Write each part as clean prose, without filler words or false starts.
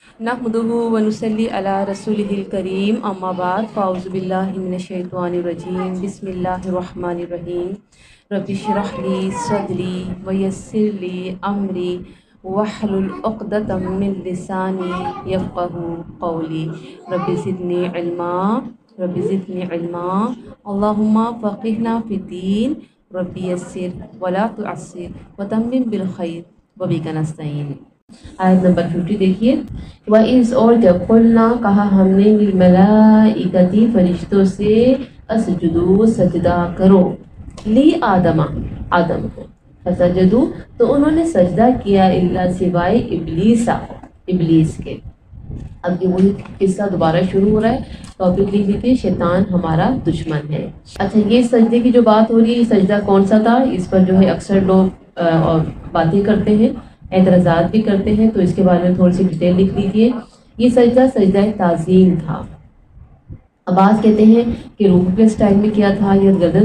نحمده ونصلي على رسوله الكريم اما بعد فاعوذ بالله من الشيطان الرجيم بسم الله الرحمن الرحيم رب اشرح لي صدري ويسر لي امري واحلل عقدة من لساني يفقهوا قولي رب زدني علما اللهم فقهنا في الدين رب يسر ولا تعسر وتمم بالخير وبك نستعين۔ آیت نمبر 50 دیکھیے، وَإِذْ اور جب قُلْنَا کہا ہم نے لِلْمَلَائِکَةِ فرشتوں سے اسجدوا سجدہ کرو لی آدم کو فسجدوا تو انہوں نے سجدہ کیا الا سوائے ابلیس کے۔ اب یہ وہی قصہ دوبارہ شروع ہو رہا ہے۔ ٹاپک لکھ لیجیے شیطان ہمارا دشمن ہے۔ اچھا، یہ سجدے کی جو بات ہو رہی ہے، یہ سجدہ کون سا تھا؟ اس پر جو ہے اکثر لوگ باتیں کرتے ہیں، اعتراضات بھی کرتے ہیں، تو اس کے بارے میں تھوڑی سی ڈیٹیل لکھ لیجیے۔ یہ سجدہ تعظیم تھا۔ بعض کہتے ہیں کہ رکوع کے سٹائل میں کیا تھا یا گردن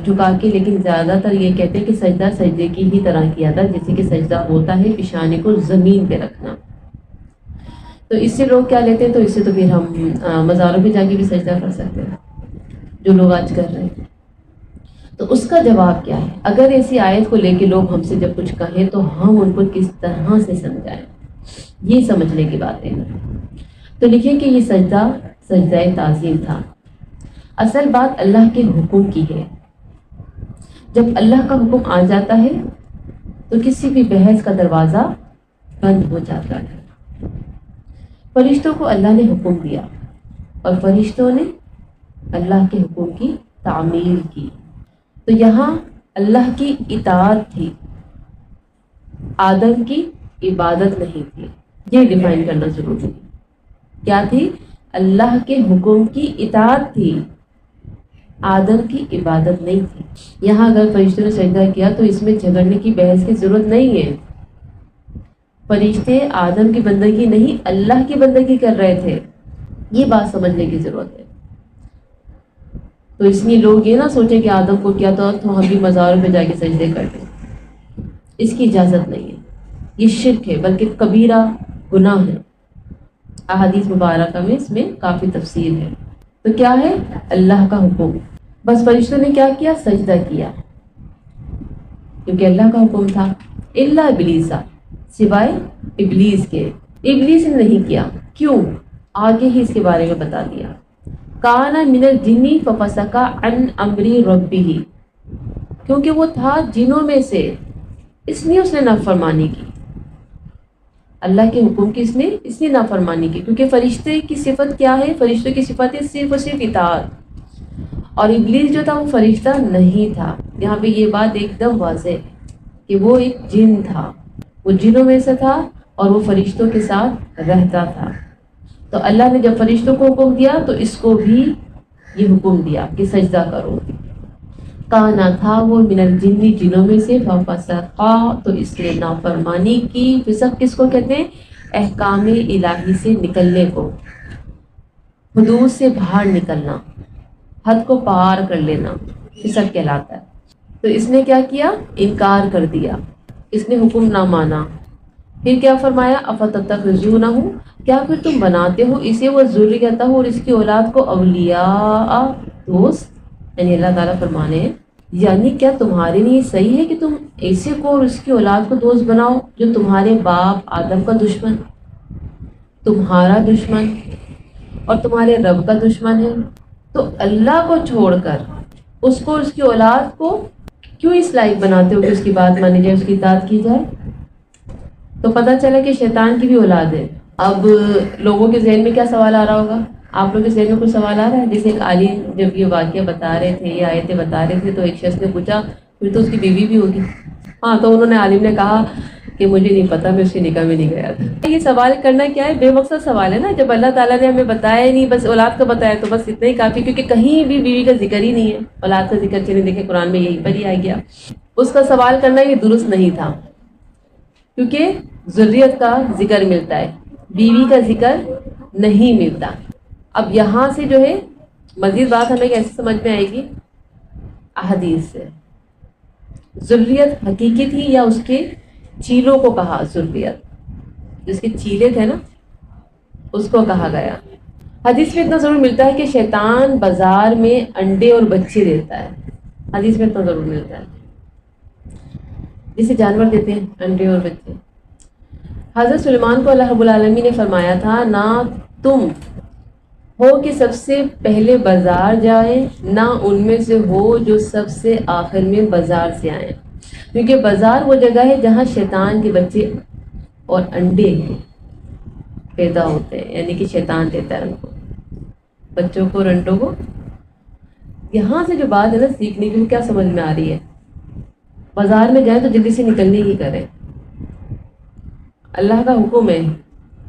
جھکا کے، لیکن زیادہ تر یہ کہتے ہیں کہ سجدہ سجدے کی ہی طرح کیا تھا، جیسے کہ سجدہ ہوتا ہے پیشانی کو زمین پہ رکھنا۔ تو اس سے لوگ کیا لیتے ہیں؟ تو اس سے تو پھر ہم مزاروں پہ جا کے بھی سجدہ کر سکتے ہیں، جو لوگ آج کر رہے ہیں۔ تو اس کا جواب کیا ہے؟ اگر ایسی آیت کو لے کے لوگ ہم سے جب کچھ کہیں تو ہم ان کو کس طرح سے سمجھائیں، یہ سمجھنے کی باتیں ہیں۔ تو لکھیں کہ یہ سجدہ تعظیم تھا۔ اصل بات اللہ کے حکم کی ہے۔ جب اللہ کا حکم آ جاتا ہے تو کسی بھی بحث کا دروازہ بند ہو جاتا ہے۔ فرشتوں کو اللہ نے حکم دیا اور فرشتوں نے اللہ کے حکم کی تعمیل کی، تو یہاں اللہ کی اطاعت تھی، آدم کی عبادت نہیں تھی۔ یہ ڈیفائن کرنا ضروری ہے۔ کیا تھی؟ اللہ کے حکم کی اطاعت تھی، آدم کی عبادت نہیں تھی۔ یہاں اگر فرشتوں نے سجدہ کیا تو اس میں جھگڑنے کی بحث کی ضرورت نہیں ہے۔ فرشتے آدم کی بندگی نہیں، اللہ کی بندگی کر رہے تھے، یہ بات سمجھنے کی ضرورت ہے۔ تو اس لیے لوگ یہ نہ سوچیں کہ آدم کو کیا تو ہم بھی مزاروں پہ جا کے سجدے کرتے، اس کی اجازت نہیں ہے۔ یہ شرک ہے، بلکہ کبیرہ گناہ ہے۔ احادیث مبارکہ میں اس میں کافی تفصیل ہے۔ تو کیا ہے؟ اللہ کا حکم، بس فرشتوں نے کیا کیا؟ سجدہ کیا، کیونکہ اللہ کا حکم تھا۔ الا ابلیس، سوائے ابلیس کے۔ ابلیس نے نہیں کیا، کیوں؟ آگے ہی اس کے بارے میں بتا دیا۔ کان من الجن ففسق عن امر ربہ، کیونکہ وہ تھا جنوں میں سے، اس لیے اس نے نافرمانی کی اللہ کے حکم کی، اس نے نافرمانی کی، کیونکہ فرشتے کی صفت کیا ہے؟ فرشتوں کی صفت ہے صرف اور صرف اطاعت، اور ابلیس جو تھا وہ فرشتہ نہیں تھا۔ یہاں پہ یہ بات ایک دم واضح ہے کہ وہ ایک جن تھا، وہ جنوں میں سے تھا اور وہ فرشتوں کے ساتھ رہتا تھا۔ تو اللہ نے جب فرشتوں کو حکم دیا تو اس کو بھی یہ حکم دیا کہ سجدہ کرو۔ کانا تھا وہ من الجن، جنوں میں سے، ففسقا تو اس نے نافرمانی کی۔ فسق کس کو کہتے ہیں؟ احکام الہی سے نکلنے کو، حدود سے باہر نکلنا، حد کو پار کر لینا فسق کہلاتا ہے۔ تو اس نے کیا کیا؟ انکار کر دیا، اس نے حکم نہ مانا۔ پھر کیا فرمایا؟ افتتخذونہ، کیا پھر تم بناتے ہو اسے وہ ذریتہ اور اس کی اولاد کو اولیاء، دوست؟ یعنی اللہ تعالیٰ فرمانے ہیں، یعنی کیا تمہارے لیے صحیح ہے کہ تم ایسے کو اور اس کی اولاد کو دوست بناؤ جو تمہارے باپ آدم کا دشمن، تمہارا دشمن اور تمہارے رب کا دشمن ہے؟ تو اللہ کو چھوڑ کر اس کو اور اس کی اولاد کو کیوں اس لائق بناتے ہو کہ اس کی بات مانی جائے، اس کی اطاعت کی جائے؟ تو پتہ چلا کہ شیطان کی بھی اولاد ہے۔ اب لوگوں کے ذہن میں کیا سوال آ رہا ہوگا؟ آپ لوگوں کے ذہن میں کچھ سوال آ رہا ہے؟ جیسے ایک عالم جب یہ واقعہ بتا رہے تھے، یہ آیتیں بتا رہے تھے، تو ایک شخص نے پوچھا پھر تو اس کی بیوی بھی ہوگی؟ ہاں، تو انہوں نے عالم نے کہا کہ مجھے نہیں پتا، میں اس کے نکاح میں نہیں گیا تھا۔ یہ سوال کرنا کیا ہے؟ بے مقصد سوال ہے نا۔ جب اللہ تعالیٰ نے ہمیں بتایا ہی نہیں، بس اولاد کا بتایا تو بس اتنا ہی کافی، کیونکہ کہیں بھی بیوی کا ذکر ہی نہیں ہے، اولاد کا ذکر چلے دیکھیں قرآن میں یہیں پر ہی آ گیا۔ اس کا سوال کرنا یہ درست نہیں تھا، کیونکہ ذریت کا ذکر ملتا ہے، بیوی کا ذکر نہیں ملتا۔ اب یہاں سے جو ہے مزید بات ہمیں کیسے سمجھ میں آئے گی؟ احادیث سے۔ ذریت حقیقی تھی یا اس کے چیلوں کو کہا ذریت؟ جس کے چیلے تھے نا، اس کو کہا گیا۔ حدیث میں اتنا ضرور ملتا ہے کہ شیطان بازار میں انڈے اور بچے دیتا ہے، حدیث میں اتنا ضرور ملتا ہے، جسے جانور دیتے ہیں انڈے اور بچے۔ حضرت سلیمان کو اللہ رب العالمین نے فرمایا تھا نہ تم ہو کہ سب سے پہلے بازار جائیں، نہ ان میں سے ہو جو سب سے آخر میں بازار سے آئیں، کیونکہ بازار وہ جگہ ہے جہاں شیطان کے بچے اور انڈے پیدا ہوتے ہیں، یعنی کہ شیطان دیتا ہے ان کو، بچوں کو اور انڈوں کو۔ یہاں سے جو بات ہے نا سیکھنے کی، وہ کیا سمجھ میں آ رہی ہے؟ بازار میں جائیں تو جلدی سے نکلنے کی کریں، اللہ کا حکم ہے۔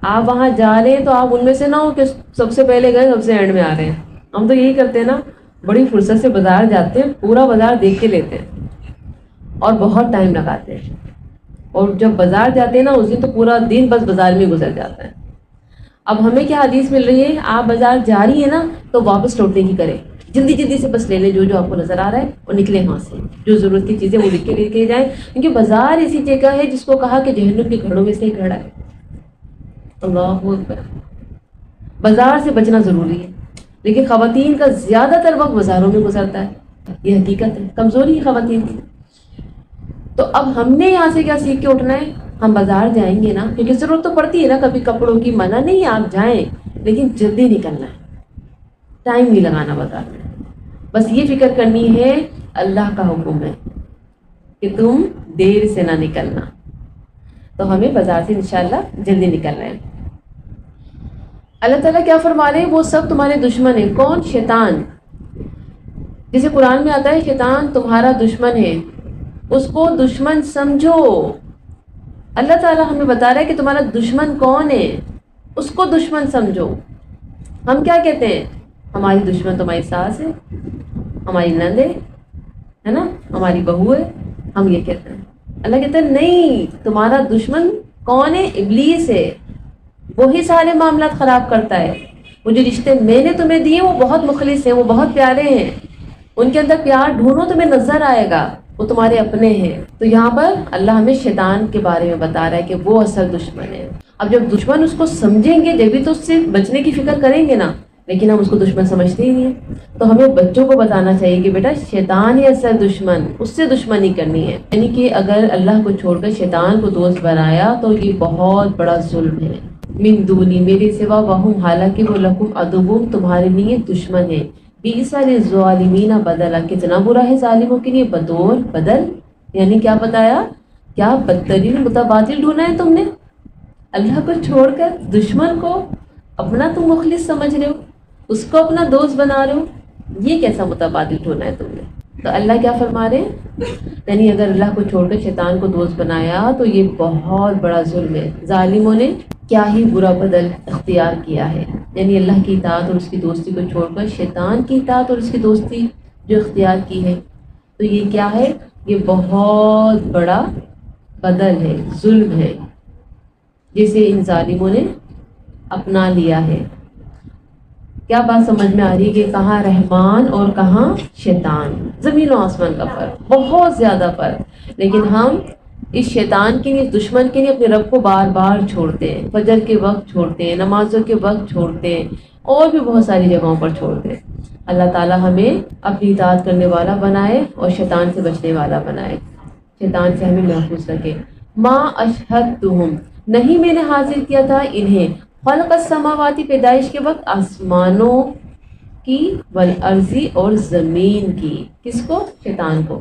آپ وہاں جا رہے ہیں تو آپ ان میں سے نہ ہو کہ سب سے پہلے گئے سب سے اینڈ میں آ رہے ہیں۔ ہم تو یہی کرتے ہیں نا، بڑی فرصت سے بازار جاتے ہیں، پورا بازار دیکھ کے لیتے ہیں اور بہت ٹائم لگاتے ہیں، اور جب بازار جاتے ہیں نا اس دن تو پورا دن بس بازار میں گزر جاتا ہے۔ اب ہمیں کیا حدیث مل رہی ہے؟ آپ بازار جا رہی ہیں نا تو واپس لوٹنے کی کریں، جلدی جلدی سے بس لے لیں جو آپ کو نظر آ رہا ہے اور نکلیں وہاں سے، جو ضرورت کی چیزیں وہ لکھ کے لے کے جائیں، کیونکہ بازار ایسی جگہ ہے جس کو کہا کہ جہنم کے گھڑوں میں سے ایک گھڑا ہے۔ اللہ اکبر، بازار سے بچنا ضروری ہے، لیکن خواتین کا زیادہ تر وقت بازاروں میں گزرتا ہے، یہ حقیقت ہے، کمزوری ہے خواتین کی۔ تو اب ہم نے یہاں سے کیا سیکھ کے اٹھنا ہے؟ ہم بازار جائیں گے نا، کیونکہ ضرورت تو پڑتی ہے نا کبھی کپڑوں کی، منع نہیں ہے آپ جائیں، لیکن جلدی نکلنا ہے، ٹائم نہیں لگانا بازار میں۔ بس یہ فکر کرنی ہے اللہ کا حکم ہے کہ تم دیر سے نہ نکلنا، تو ہمیں بازار سے انشاءاللہ جلدی نکلنا ہے۔ اللہ تعالیٰ کیا فرما رہے ہیں؟ وہ سب تمہارے دشمن ہیں۔ کون؟ شیطان۔ جسے قرآن میں آتا ہے شیطان تمہارا دشمن ہے، اس کو دشمن سمجھو۔ اللہ تعالیٰ ہمیں بتا رہا ہے کہ تمہارا دشمن کون ہے، اس کو دشمن سمجھو۔ ہم کیا کہتے ہیں؟ ہماری دشمن تمہاری ساس ہے، ہماری نند ہے نا، ہماری بہو ہے، ہم یہ کہتے ہیں۔ اللہ کہتا ہے نہیں، تمہارا دشمن کون ہے؟ ابلیس ہے، وہی سارے معاملات خراب کرتا ہے۔ وہ جو رشتے میں نے تمہیں دیے وہ بہت مخلص ہیں، وہ بہت پیارے ہیں، ان کے اندر پیار ڈھونڈو تمہیں نظر آئے گا، وہ تمہارے اپنے ہیں۔ تو یہاں پر اللہ ہمیں شیطان کے بارے میں بتا رہا ہے کہ وہ اصل دشمن ہے۔ اب جب دشمن اس کو سمجھیں گے جبھی تو اس سے بچنے کی فکر کریں گے نا، لیکن ہم اس کو دشمن سمجھتے ہی نہیں ہیں۔ تو ہمیں بچوں کو بتانا چاہیے کہ بیٹا شیطان ہی اصل دشمن، اس سے دشمنی کرنی ہے، یعنی کہ اگر اللہ کو چھوڑ کر شیطان کو دوست بنایا تو یہ بہت بڑا ظلم ہے۔ من دونی، میرے سوا، وہم، حالانکہ وہ لکم عدو، تمہارے لیے دشمن ہے۔ بئس للظالمین بدلا، کتنا برا ہے ظالموں کے لیے بدول، بدل، یعنی کیا بتایا؟ کیا بدترین متبادل ڈھونڈا ہے تم نے؟ اللہ کو چھوڑ کر دشمن کو اپنا تم مخلص سمجھ رہے ہو، اس کو اپنا دوست بنا رہے ہو، یہ کیسا متبادل ڈھونڈا ہے تم نے؟ تو اللہ کیا فرما رہے ہیں؟ یعنی اگر اللہ کو چھوڑ کر شیطان کو دوست بنایا تو یہ بہت بڑا ظلم ہے، ظالموں نے کیا ہی برا بدل اختیار کیا ہے۔ یعنی اللہ کی اطاعت اور اس کی دوستی کو چھوڑ کر شیطان کی اطاعت اور اس کی دوستی جو اختیار کی ہے، تو یہ کیا ہے؟ یہ بہت بڑا بدل ہے، ظلم ہے، جسے ان ظالموں نے اپنا لیا ہے۔ کیا بات سمجھ میں آ رہی ہے کہ کہاں رحمان اور کہاں شیطان؟ زمین و آسمان کا فرق، بہت زیادہ فرق۔ لیکن ہم اس شیطان کے لیے، اس دشمن کے لیے اپنے رب کو بار بار چھوڑتے ہیں، فجر کے وقت چھوڑتے ہیں، نمازوں کے وقت چھوڑتے ہیں، اور بھی بہت ساری جگہوں پر چھوڑتے ہیں۔ اللہ تعالیٰ ہمیں اپنی اطاعت کرنے والا بنائے اور شیطان سے بچنے والا بنائے، شیطان سے ہمیں محفوظ رکھے۔ ما اشہدتہم، نہیں میں نے حاضر کیا تھا انہیں، خلق السماواتی، پیدائش کے وقت آسمانوں کی، والارضی، اور زمین کی۔ کس کو؟ شیطان کو۔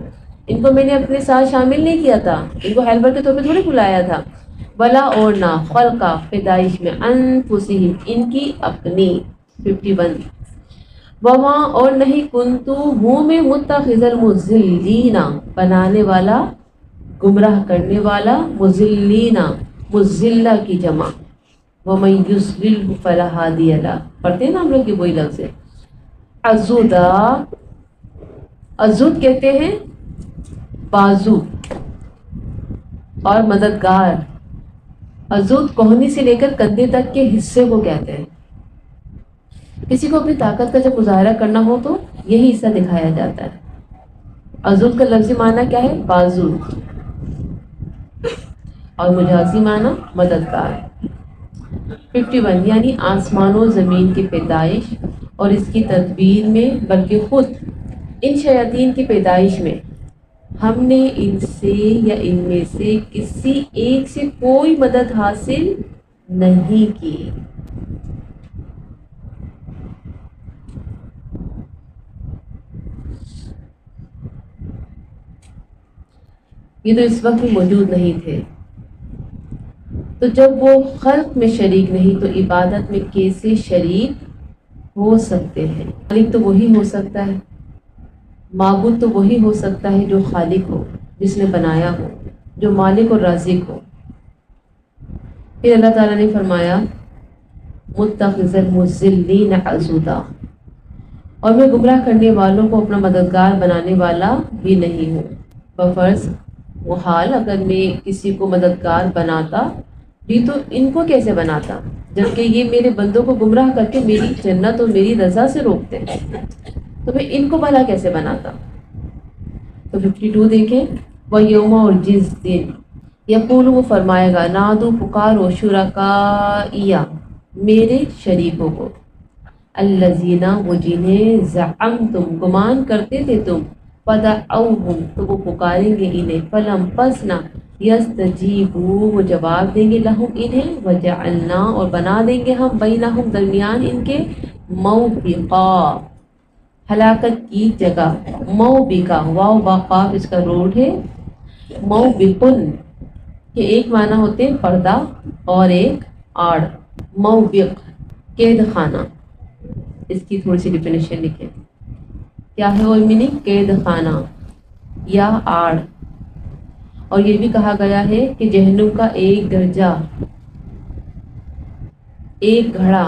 ان کو میں نے اپنے ساتھ شامل نہیں کیا تھا، ان کو ہیلپر کے طور پہ تھوڑی بلایا تھا۔ ولا، اور نہ، خلقا، پیدائش میں، انفسہم، ان کی اپنی، 51۔ وما، اور نہیں، کنتو، ہوں میں، متخذ المضلین، بنانے والا، گمراہ کرنے والا، مضلین، مضلہ کی جمع، ومن یضللہ فلا ہادی لہ، پڑھتے ہیں نا ہم لوگ، یہ وہی لفظ ہے۔ عضدا، عضد کہتے ہیں بازو اور مددگار، عضد کوہنی سے لے کر کندھے تک کے حصے کو کہتے ہیں۔ کسی کو اپنی طاقت کا جب مظاہرہ کرنا ہو تو یہی حصہ دکھایا جاتا ہے۔ عضد کا لفظی معنی کیا ہے؟ بازو، اور مجازی معنی مددگار۔ 51 یعنی آسمان و زمین کی پیدائش اور اس کی تدبیر میں، بلکہ خود ان شیاطین کی پیدائش میں ہم نے ان سے یا ان میں سے کسی ایک سے کوئی مدد حاصل نہیں کی۔ یہ تو اس وقت بھی موجود نہیں تھے، تو جب وہ خلق میں شریک نہیں تو عبادت میں کیسے شریک ہو سکتے ہیں؟ مالک تو وہی ہو سکتا ہے، معبود تو وہی ہو سکتا ہے جو خالق ہو، جس نے بنایا ہو، جو مالک اور رازق ہو۔ پھر اللہ تعالیٰ نے فرمایا متخذ المضلین عضدا، اور میں گمراہ کرنے والوں کو اپنا مددگار بنانے والا بھی نہیں ہوں۔ بفرض وہ حال اگر میں کسی کو مددگار بناتا بھی تو ان کو کیسے بناتا، جبکہ یہ میرے بندوں کو گمراہ کر کے میری جنت اور میری رضا سے روکتے ہیں، تو میں ان کو بھلا کیسے بناتا؟ تو 52 دیکھیں، وہ یوم، اور جس دن یقول وہ فرمائے گا، نادو پکارو شرکائیا میرے شریکوں کو، الذین وہ جنہیں زعمتم گمان کرتے تھے تم، فدعوہم تو وہ پکاریں گے انہیں، فلم پس نہ، یستجیبوا وہ جواب دیں گے، لہم انہیں، وجعلنا اور بنا دیں گے ہم، بینہم درمیان ان کے، موبقا ہلاکت کی جگہ، موبقا واو با قاف اس کا روٹ ہے، موبقن کہ ایک معنی ہوتے ہیں پردہ اور ایک آڑ، موبق قید خانہ، اس کی تھوڑی سی ڈیفینیشن لکھیں کیا ہے وہ میننگ، قید خانہ یا آڑ۔ اور یہ بھی کہا گیا ہے کہ جہنم کا ایک درجہ، ایک گھڑا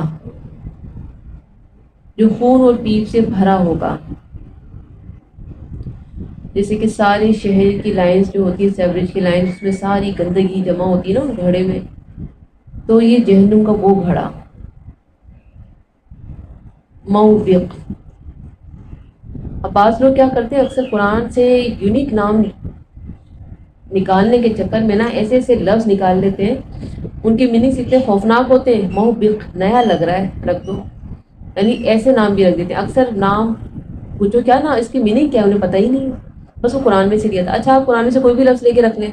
جو خون اور پیپ سے بھرا ہوگا، جیسے کہ سارے شہر کی لائنز جو ہوتی ہے، سیوریج کی لائنز، اس میں ساری گندگی جمع ہوتی ہے نا اس گھڑے میں، تو یہ جہنم کا وہ گھڑا، موبق۔ اب بعض لوگ کیا کرتے ہیں، اکثر قرآن سے یونیک نام نکالنے کے چکر میں نا ایسے ایسے لفظ نکال لیتے ہیں، ان کے میننگس اتنے خوفناک ہوتے ہیں، موبق نیا لگ رہا ہے رکھ دو، یعنی ایسے نام بھی رکھ دیتے ہیں۔ اکثر نام پوچھو کیا نا اس کی میننگ کیا ہے، انہیں پتہ ہی نہیں، بس وہ قرآن میں سے لیا تھا۔ اچھا آپ قرآن میں سے کوئی بھی لفظ لے کے رکھ لیں،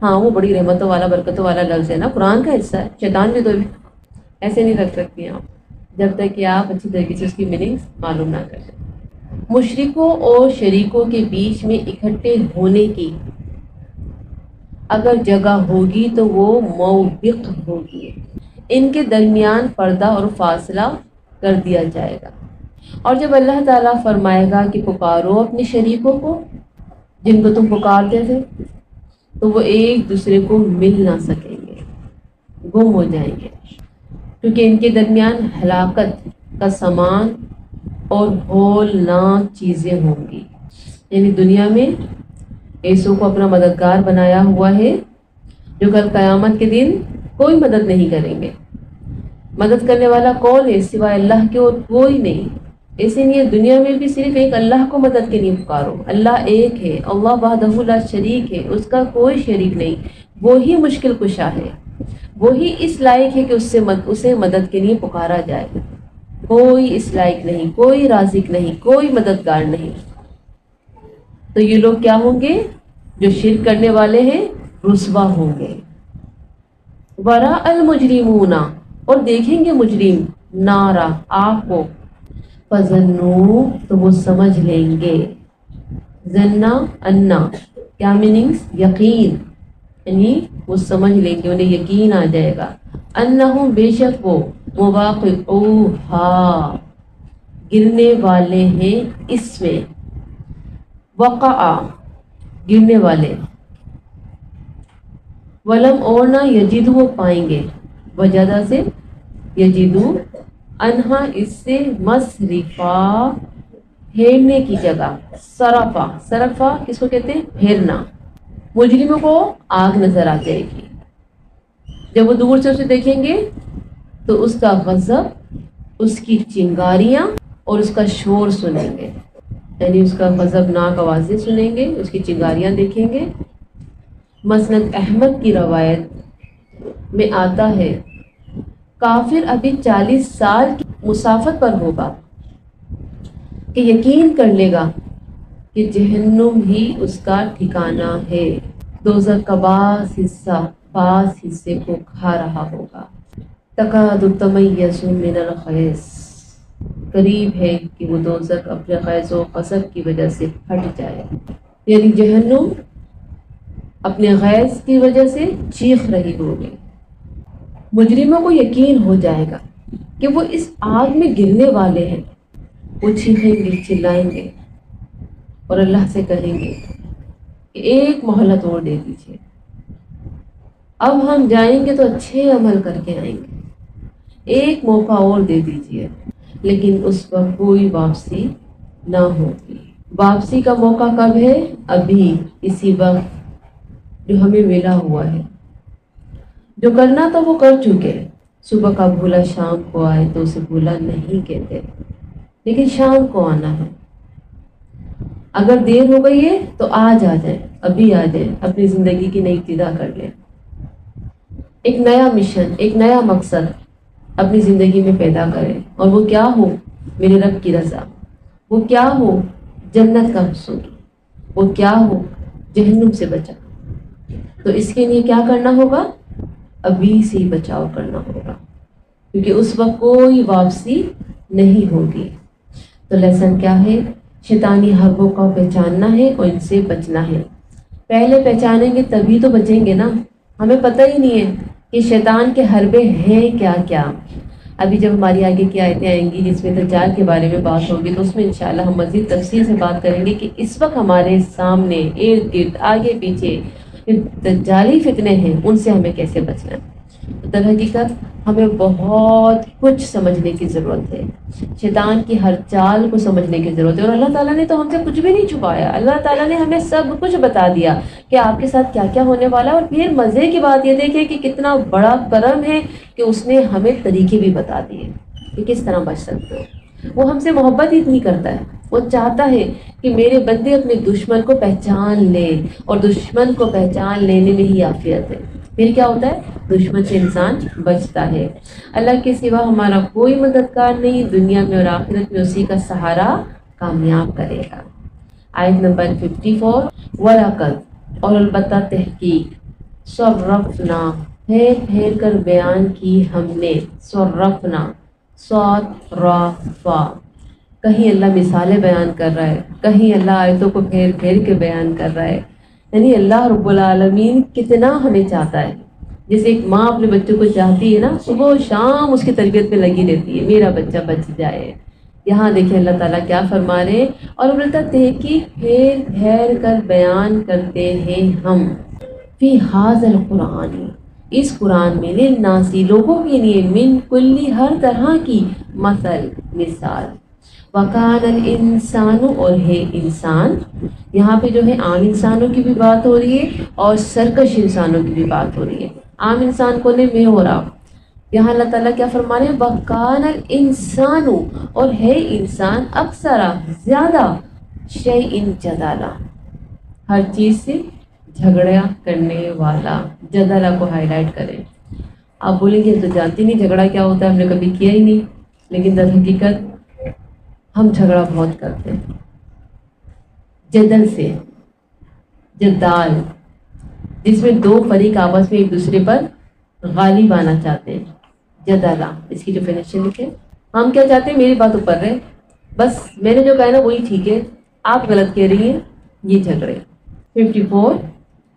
ہاں وہ بڑی رحمتوں والا برکتوں والا لفظ ہے نا، قرآن کا حصہ ہے، شیطان بھی تو ایسے نہیں رکھ سکتی آپ جب تک کہ آپ اچھی طریقے سے اس کی میننگس معلوم نہ کر لیں۔ مشرکوں اور شریکوں کے بیچ میں اکٹھے ہونے کی اگر جگہ ہوگی تو وہ موبق ہوگی، ان کے درمیان پردہ اور فاصلہ کر دیا جائے گا۔ اور جب اللہ تعالیٰ فرمائے گا کہ پکارو اپنے شریکوں کو جن کو تم پکارتے تھے، تو وہ ایک دوسرے کو مل نہ سکیں گے، گم ہو جائیں گے، کیونکہ ان کے درمیان ہلاکت کا سامان اور ہولناک چیزیں ہوں گی۔ یعنی دنیا میں ایسوں کو اپنا مددگار بنایا ہوا ہے جو کل قیامت کے دن کوئی مدد نہیں کریں گے۔ مدد کرنے والا کون ہے سوائے اللہ کے، اور کوئی نہیں۔ ایسے نہیں ہے، دنیا میں بھی صرف ایک اللہ کو مدد کے لیے پکارو، اللہ ایک ہے، اللہ وحدہ لا شریک ہے، اس کا کوئی شریک نہیں، وہی مشکل کشا ہے، وہی اس لائق ہے کہ اسے مدد کے لیے پکارا جائے، کوئی اس لائق نہیں، کوئی رازق نہیں، کوئی مددگار نہیں۔ تو یہ لوگ کیا ہوں گے؟ جو شرک کرنے والے ہیں رسوا ہوں گے۔ ورا المجرمون اور دیکھیں گے مجرم نارا آگ کو، فظنوا تو وہ سمجھ لیں گے، ظنا انا کیا میننگس، یقین، یعنی وہ سمجھ لیں گے، انہیں یقین آ جائے گا، انہم بے شک وہ، مواقعوہا گرنے والے ہیں اس میں، وقع گرنے والے، ولم اور نہ یجدو وہ پائیں گے، وجدہ سے یجدو، انہا اس سے، مصرفا پھیرنے کی جگہ، صرفا، صرفا کس کو کہتے ہیں؟ پھیرنا۔ مجرموں کو آگ نظر آ جائے گی، جب وہ دور سے اسے دیکھیں گے تو اس کا غضب، اس کی چنگاریاں اور اس کا شور سنیں گے، یعنی اس کا غضبناک آوازیں سنیں گے، اس کی چنگاریاں دیکھیں گے۔ مسند احمد کی روایت میں آتا ہے، کافر ابھی 40 سال کی مسافت پر ہوگا کہ یقین کر لے گا کہ جہنم ہی اس کا ٹھکانہ ہے، دوزخ کا بعض حصے کو کھا رہا ہوگا۔ تکاد تمیز من الغیظ، قریب ہے کہ وہ دوزخ اپنے غیظ و غضب کی وجہ سے پھٹ جائے، یعنی جہنم اپنے غیظ کی وجہ سے چیخ رہی ہوگی۔ مجرموں کو یقین ہو جائے گا کہ وہ اس آگ میں گرنے والے ہیں، وہ چیخیں گے، چلائیں گے اور اللہ سے کہیں گے کہ ایک مہلت اور دے دیجیے، اب ہم جائیں گے تو اچھے عمل کر کے آئیں گے، ایک موقع اور دے دیجیے۔ لیکن اس وقت کوئی واپسی نہ ہوگی۔ واپسی کا موقع کب ہے؟ ابھی، اسی وقت جو ہمیں ملا ہوا ہے۔ جو کرنا تھا وہ کر چکے۔ صبح کا بھولا شام کو آئے تو اسے بھولا نہیں کہتے، لیکن شام کو آنا ہے۔ اگر دیر ہو گئی ہے تو آج آ جائیں، ابھی آ جائیں، اپنی زندگی کی نئی ابتدا کر لیں۔ ایک نیا مشن، ایک نیا مقصد اپنی زندگی میں پیدا کریں، اور وہ کیا ہو؟ میرے رب کی رضا، وہ کیا ہو؟ جنت کا حصول، وہ کیا ہو؟ جہنم سے بچا۔ تو اس کے لیے کیا کرنا ہوگا؟ ابھی سے ہی بچاؤ کرنا ہوگا، کیونکہ اس وقت کوئی واپسی نہیں ہوگی۔ تو لیسن کیا ہے؟ شیطانی حربوں کو پہچاننا ہے اور ان سے بچنا ہے۔ پہلے پہچانیں گے تبھی تو بچیں گے نا۔ ہمیں پتہ ہی نہیں ہے کہ شیطان کے حربے ہیں کیا کیا۔ ابھی جب ہماری آگے کی آیتیں آئیں گی جس میں دجال کے بارے میں بات ہوگی تو اس میں انشاءاللہ ہم مزید تفصیل سے بات کریں گے کہ اس وقت ہمارے سامنے ارد گرد آگے پیچھے دجالی فتنے ہیں، ان سے ہمیں کیسے بچنا ہے۔ در حقیقت ہمیں بہت کچھ سمجھنے کی ضرورت ہے، شیطان کی ہر چال کو سمجھنے کی ضرورت ہے، اور اللہ تعالیٰ نے تو ہم سے کچھ بھی نہیں چھپایا۔ اللہ تعالیٰ نے ہمیں سب کچھ بتا دیا کہ آپ کے ساتھ کیا کیا ہونے والا ہے۔ اور پھر مزے کی بات یہ دیکھیں کہ کتنا بڑا کرم ہے کہ اس نے ہمیں طریقے بھی بتا دیے کہ کس طرح بچ سکتے ہو۔ وہ ہم سے محبت ہی اتنی کرتا ہے، وہ چاہتا ہے کہ میرے بندے اپنے دشمن کو پہچان لے، اور دشمن کو پہچان لینے میں ہی عافیت ہے۔ پھر کیا ہوتا ہے؟ دشمن سے انسان بچتا ہے۔ اللہ کے سوا ہمارا کوئی مددگار نہیں، دنیا میں اور آخرت میں اسی کا سہارا کامیاب کرے گا۔ آیت نمبر 54، وَلَقَدْ، اور البتہ تحقیق، صرفنا، پھیر پھیر کر بیان کی ہم نے، صرفنا، صاد را فا، کہیں اللہ مثالیں بیان کر رہا ہے، کہیں اللہ آیتوں کو پھیر پھیر کے بیان کر رہا ہے۔ یعنی اللہ رب العالمین کتنا ہمیں چاہتا ہے۔ جیسے ایک ماں اپنے بچوں کو چاہتی ہے نا، صبح و شام اس کی تربیت میں لگی رہتی ہے، میرا بچہ بچ جائے۔ یہاں دیکھیں اللہ تعالیٰ کیا فرما رہے ہیں، اور البتہ تحقیق پھیر پھیر کر بیان کرتے ہیں ہم، فی ھذا القرآن، اس قرآن میں، للناسی، لوگوں کے لیے، من کلی، ہر طرح کی، مثل، مثال، وکان الانسان، اور ہے انسان، یہاں پہ جو ہے عام انسانوں کی بھی بات ہو رہی ہے اور سرکش انسانوں کی بھی بات ہو رہی ہے۔ عام انسان کو نے میں ہو رہا، یہاں اللہ تعالیٰ کیا فرما رہے ہیں، وکان الانسان، اور ہے انسان، اکثر، زیادہ، شیء جدالا، ہر چیز سے جھگڑا کرنے والا۔ جدلا کو ہائی لائٹ کریں۔ آپ بولیں گے تو جانتی نہیں جھگڑا کیا ہوتا ہے، ہم نے کبھی کیا ہی نہیں، لیکن در حقیقت ہم جھگڑا بہت کرتے ہیں۔ جدل سے، جدال، جس میں دو فریق آپس میں ایک دوسرے پر غالب آنا چاہتے ہیں، جدلا، اس کی ڈیفینیشن لکھیں۔ ہم کیا چاہتے ہیں؟ میری بات اوپر رہے، بس میں نے جو کہا نا وہی ٹھیک ہے، آپ غلط کہہ رہی ہیں، یہ جھگڑے۔ 54،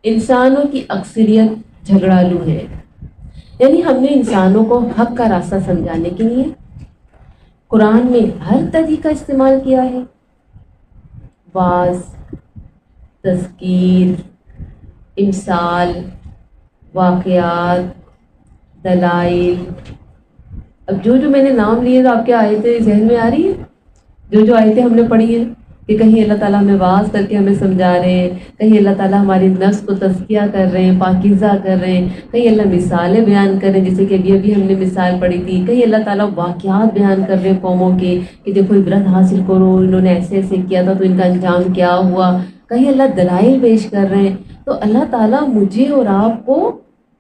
انسانوں کی اکثریت جھگڑالو ہے، یعنی ہم نے انسانوں کو حق کا راستہ سمجھانے کے لیے قرآن میں ہر طریقہ استعمال کیا ہے، واعظ، تذکیر، امثال، واقعات، دلائل۔ اب جو میں نے نام لیے تو آپ کے آیتیں ذہن میں آ رہی ہیں؟ جو آیتیں ہم نے پڑھی ہیں کہ کہیں اللہ تعالیٰ ہمیں واعظ کر کے ہمیں سمجھا رہے ہیں، کہیں اللہ تعالیٰ ہماری نفس کو تزکیہ کر رہے ہیں، پاکیزہ کر رہے ہیں، کہیں اللہ مثالیں بیان کر رہے ہیں، جیسے کہ ابھی ہم نے مثال پڑھی تھی، کہیں اللہ تعالیٰ واقعات بیان کر رہے ہیں قوموں کے کہ دیکھو عبرت حاصل کرو، انہوں نے ایسے ایسے کیا تھا تو ان کا انجام کیا ہوا، کہیں اللہ دلائل پیش کر رہے ہیں۔ تو اللہ تعالیٰ مجھے اور آپ کو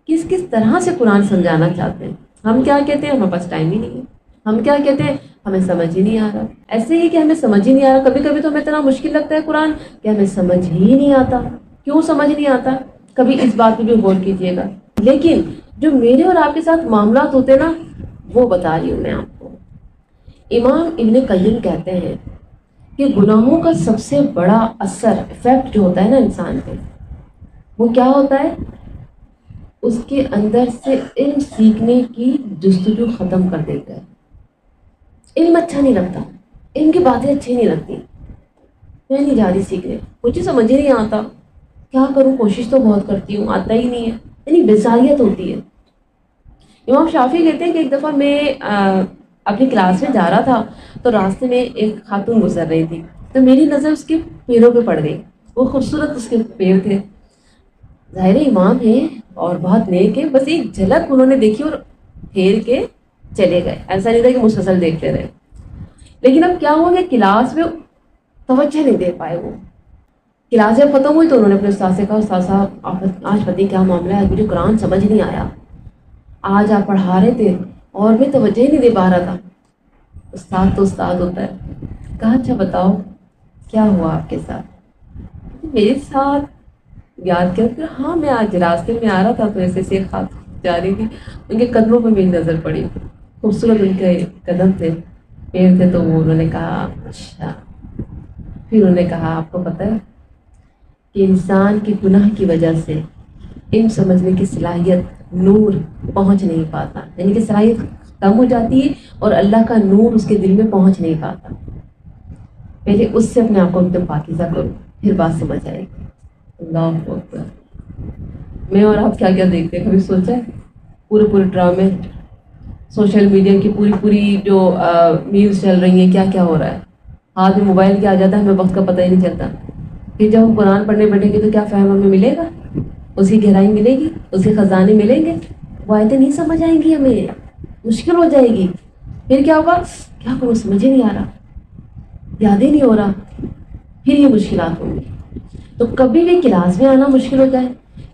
کس کس طرح سے قرآن سمجھانا چاہتے ہیں، ہم کیا کہتے ہیں ہمارے پاس ٹائم ہی نہیں ہے. ہم کیا کہتے ہیں ہمیں سمجھ ہی نہیں آ رہا. ایسے ہی کہ ہمیں سمجھ ہی نہیں آ رہا. کبھی کبھی تو ہمیں اتنا مشکل لگتا ہے قرآن کہ ہمیں سمجھ ہی نہیں آتا. کیوں سمجھ نہیں آتا؟ کبھی اس بات پہ بھی غور کیجیے گا. لیکن جو میرے اور آپ کے ساتھ معاملات ہوتے ہیں نا وہ بتا رہی ہوں میں آپ کو. امام ابن قیم کہتے ہیں کہ گناہوں کا سب سے بڑا اثر افیکٹ جو ہوتا ہے نا انسان پہ وہ کیا ہوتا ہے؟ اس کے اندر سے علم سیکھنے کی جستجو ختم کر دیتا ہے. علم اچھا نہیں لگتا, علم کی باتیں اچھی نہیں لگتی, میں نہیں جا رہی سیکھنے, مجھے سمجھ ہی نہیں آتا, کیا کروں, کوشش تو بہت کرتی ہوں, آتا ہی نہیں ہے. یعنی بصاریت ہوتی ہے. امام شافعی کہتے ہیں کہ ایک دفعہ میں اپنی کلاس میں جا رہا تھا تو راستے میں ایک خاتون گزر رہی تھی تو میری نظر اس کے پیروں پہ پڑ گئی. وہ خوبصورت اس کے پیر تھے, ظاہر امام ہے اور بہت نیک ہے, بس ایک جھلک انہوں نے دیکھی اور پھیر کے چلے گئے. ایسا نہیں تھا کہ مسلسل دیکھتے رہے. لیکن اب کیا ہوا کہ کلاس میں توجہ نہیں دے پائے. وہ کلاس جب ختم ہوئی تو انہوں نے اپنے استاد سے کہا استاد صاحب آج پتہ نہیں کیا معاملہ ہے, مجھے قرآن سمجھ نہیں آیا, آج آپ پڑھا رہے تھے اور میں توجہ ہی نہیں دے پا رہا تھا. استاد تو استاد ہوتا ہے. کہا اچھا بتاؤ کیا ہوا آپ کے ساتھ؟ میرے ساتھ یاد کیا کہ ہاں میں آج راستے میں آ رہا تھا تو ایسے سے خاتون جا رہی تھی, ان کے قدموں پہ میری نظر پڑی, خوبصورت ان کے قدم تھے, پیر تھے. تو وہ انہوں نے کہا اچھا. پھر انہوں نے کہا آپ کو پتہ ہے کہ انسان کی گناہ کی وجہ سے علم سمجھنے کی صلاحیت نور پہنچ نہیں پاتا, یعنی کہ صلاحیت کم ہو جاتی ہے اور اللہ کا نور اس کے دل میں پہنچ نہیں پاتا. پہلے اس سے اپنے آپ کو ایک دم پاکیزہ کرو, پھر بات سمجھ آئے گی. اللہ اکبر. میں اور آپ کیا کیا دیکھتے ہیں, کبھی سوچا ہے؟ پورے ڈرامے, سوشل میڈیا کی پوری جو نیوز چل رہی ہیں, کیا کیا ہو رہا ہے. ہاتھ میں موبائل کیا آ جاتا ہے ہمیں وقت کا پتہ ہی نہیں چلتا. کہ جب ہم قرآن پڑھنے بیٹھیں گے تو کیا فہم ہمیں ملے گا؟ اس کی گہرائی ملے گی, اس کے خزانے ملیں گے. وہ آیتیں نہیں سمجھ آئیں گی, ہمیں مشکل ہو جائے گی. پھر کیا ہوگا, کیا کروں سمجھ ہی نہیں آ رہا, یاد ہی نہیں ہو رہا. پھر یہ مشکلات ہوں گی. تو کبھی بھی کلاس میں آنا مشکل ہو جائے,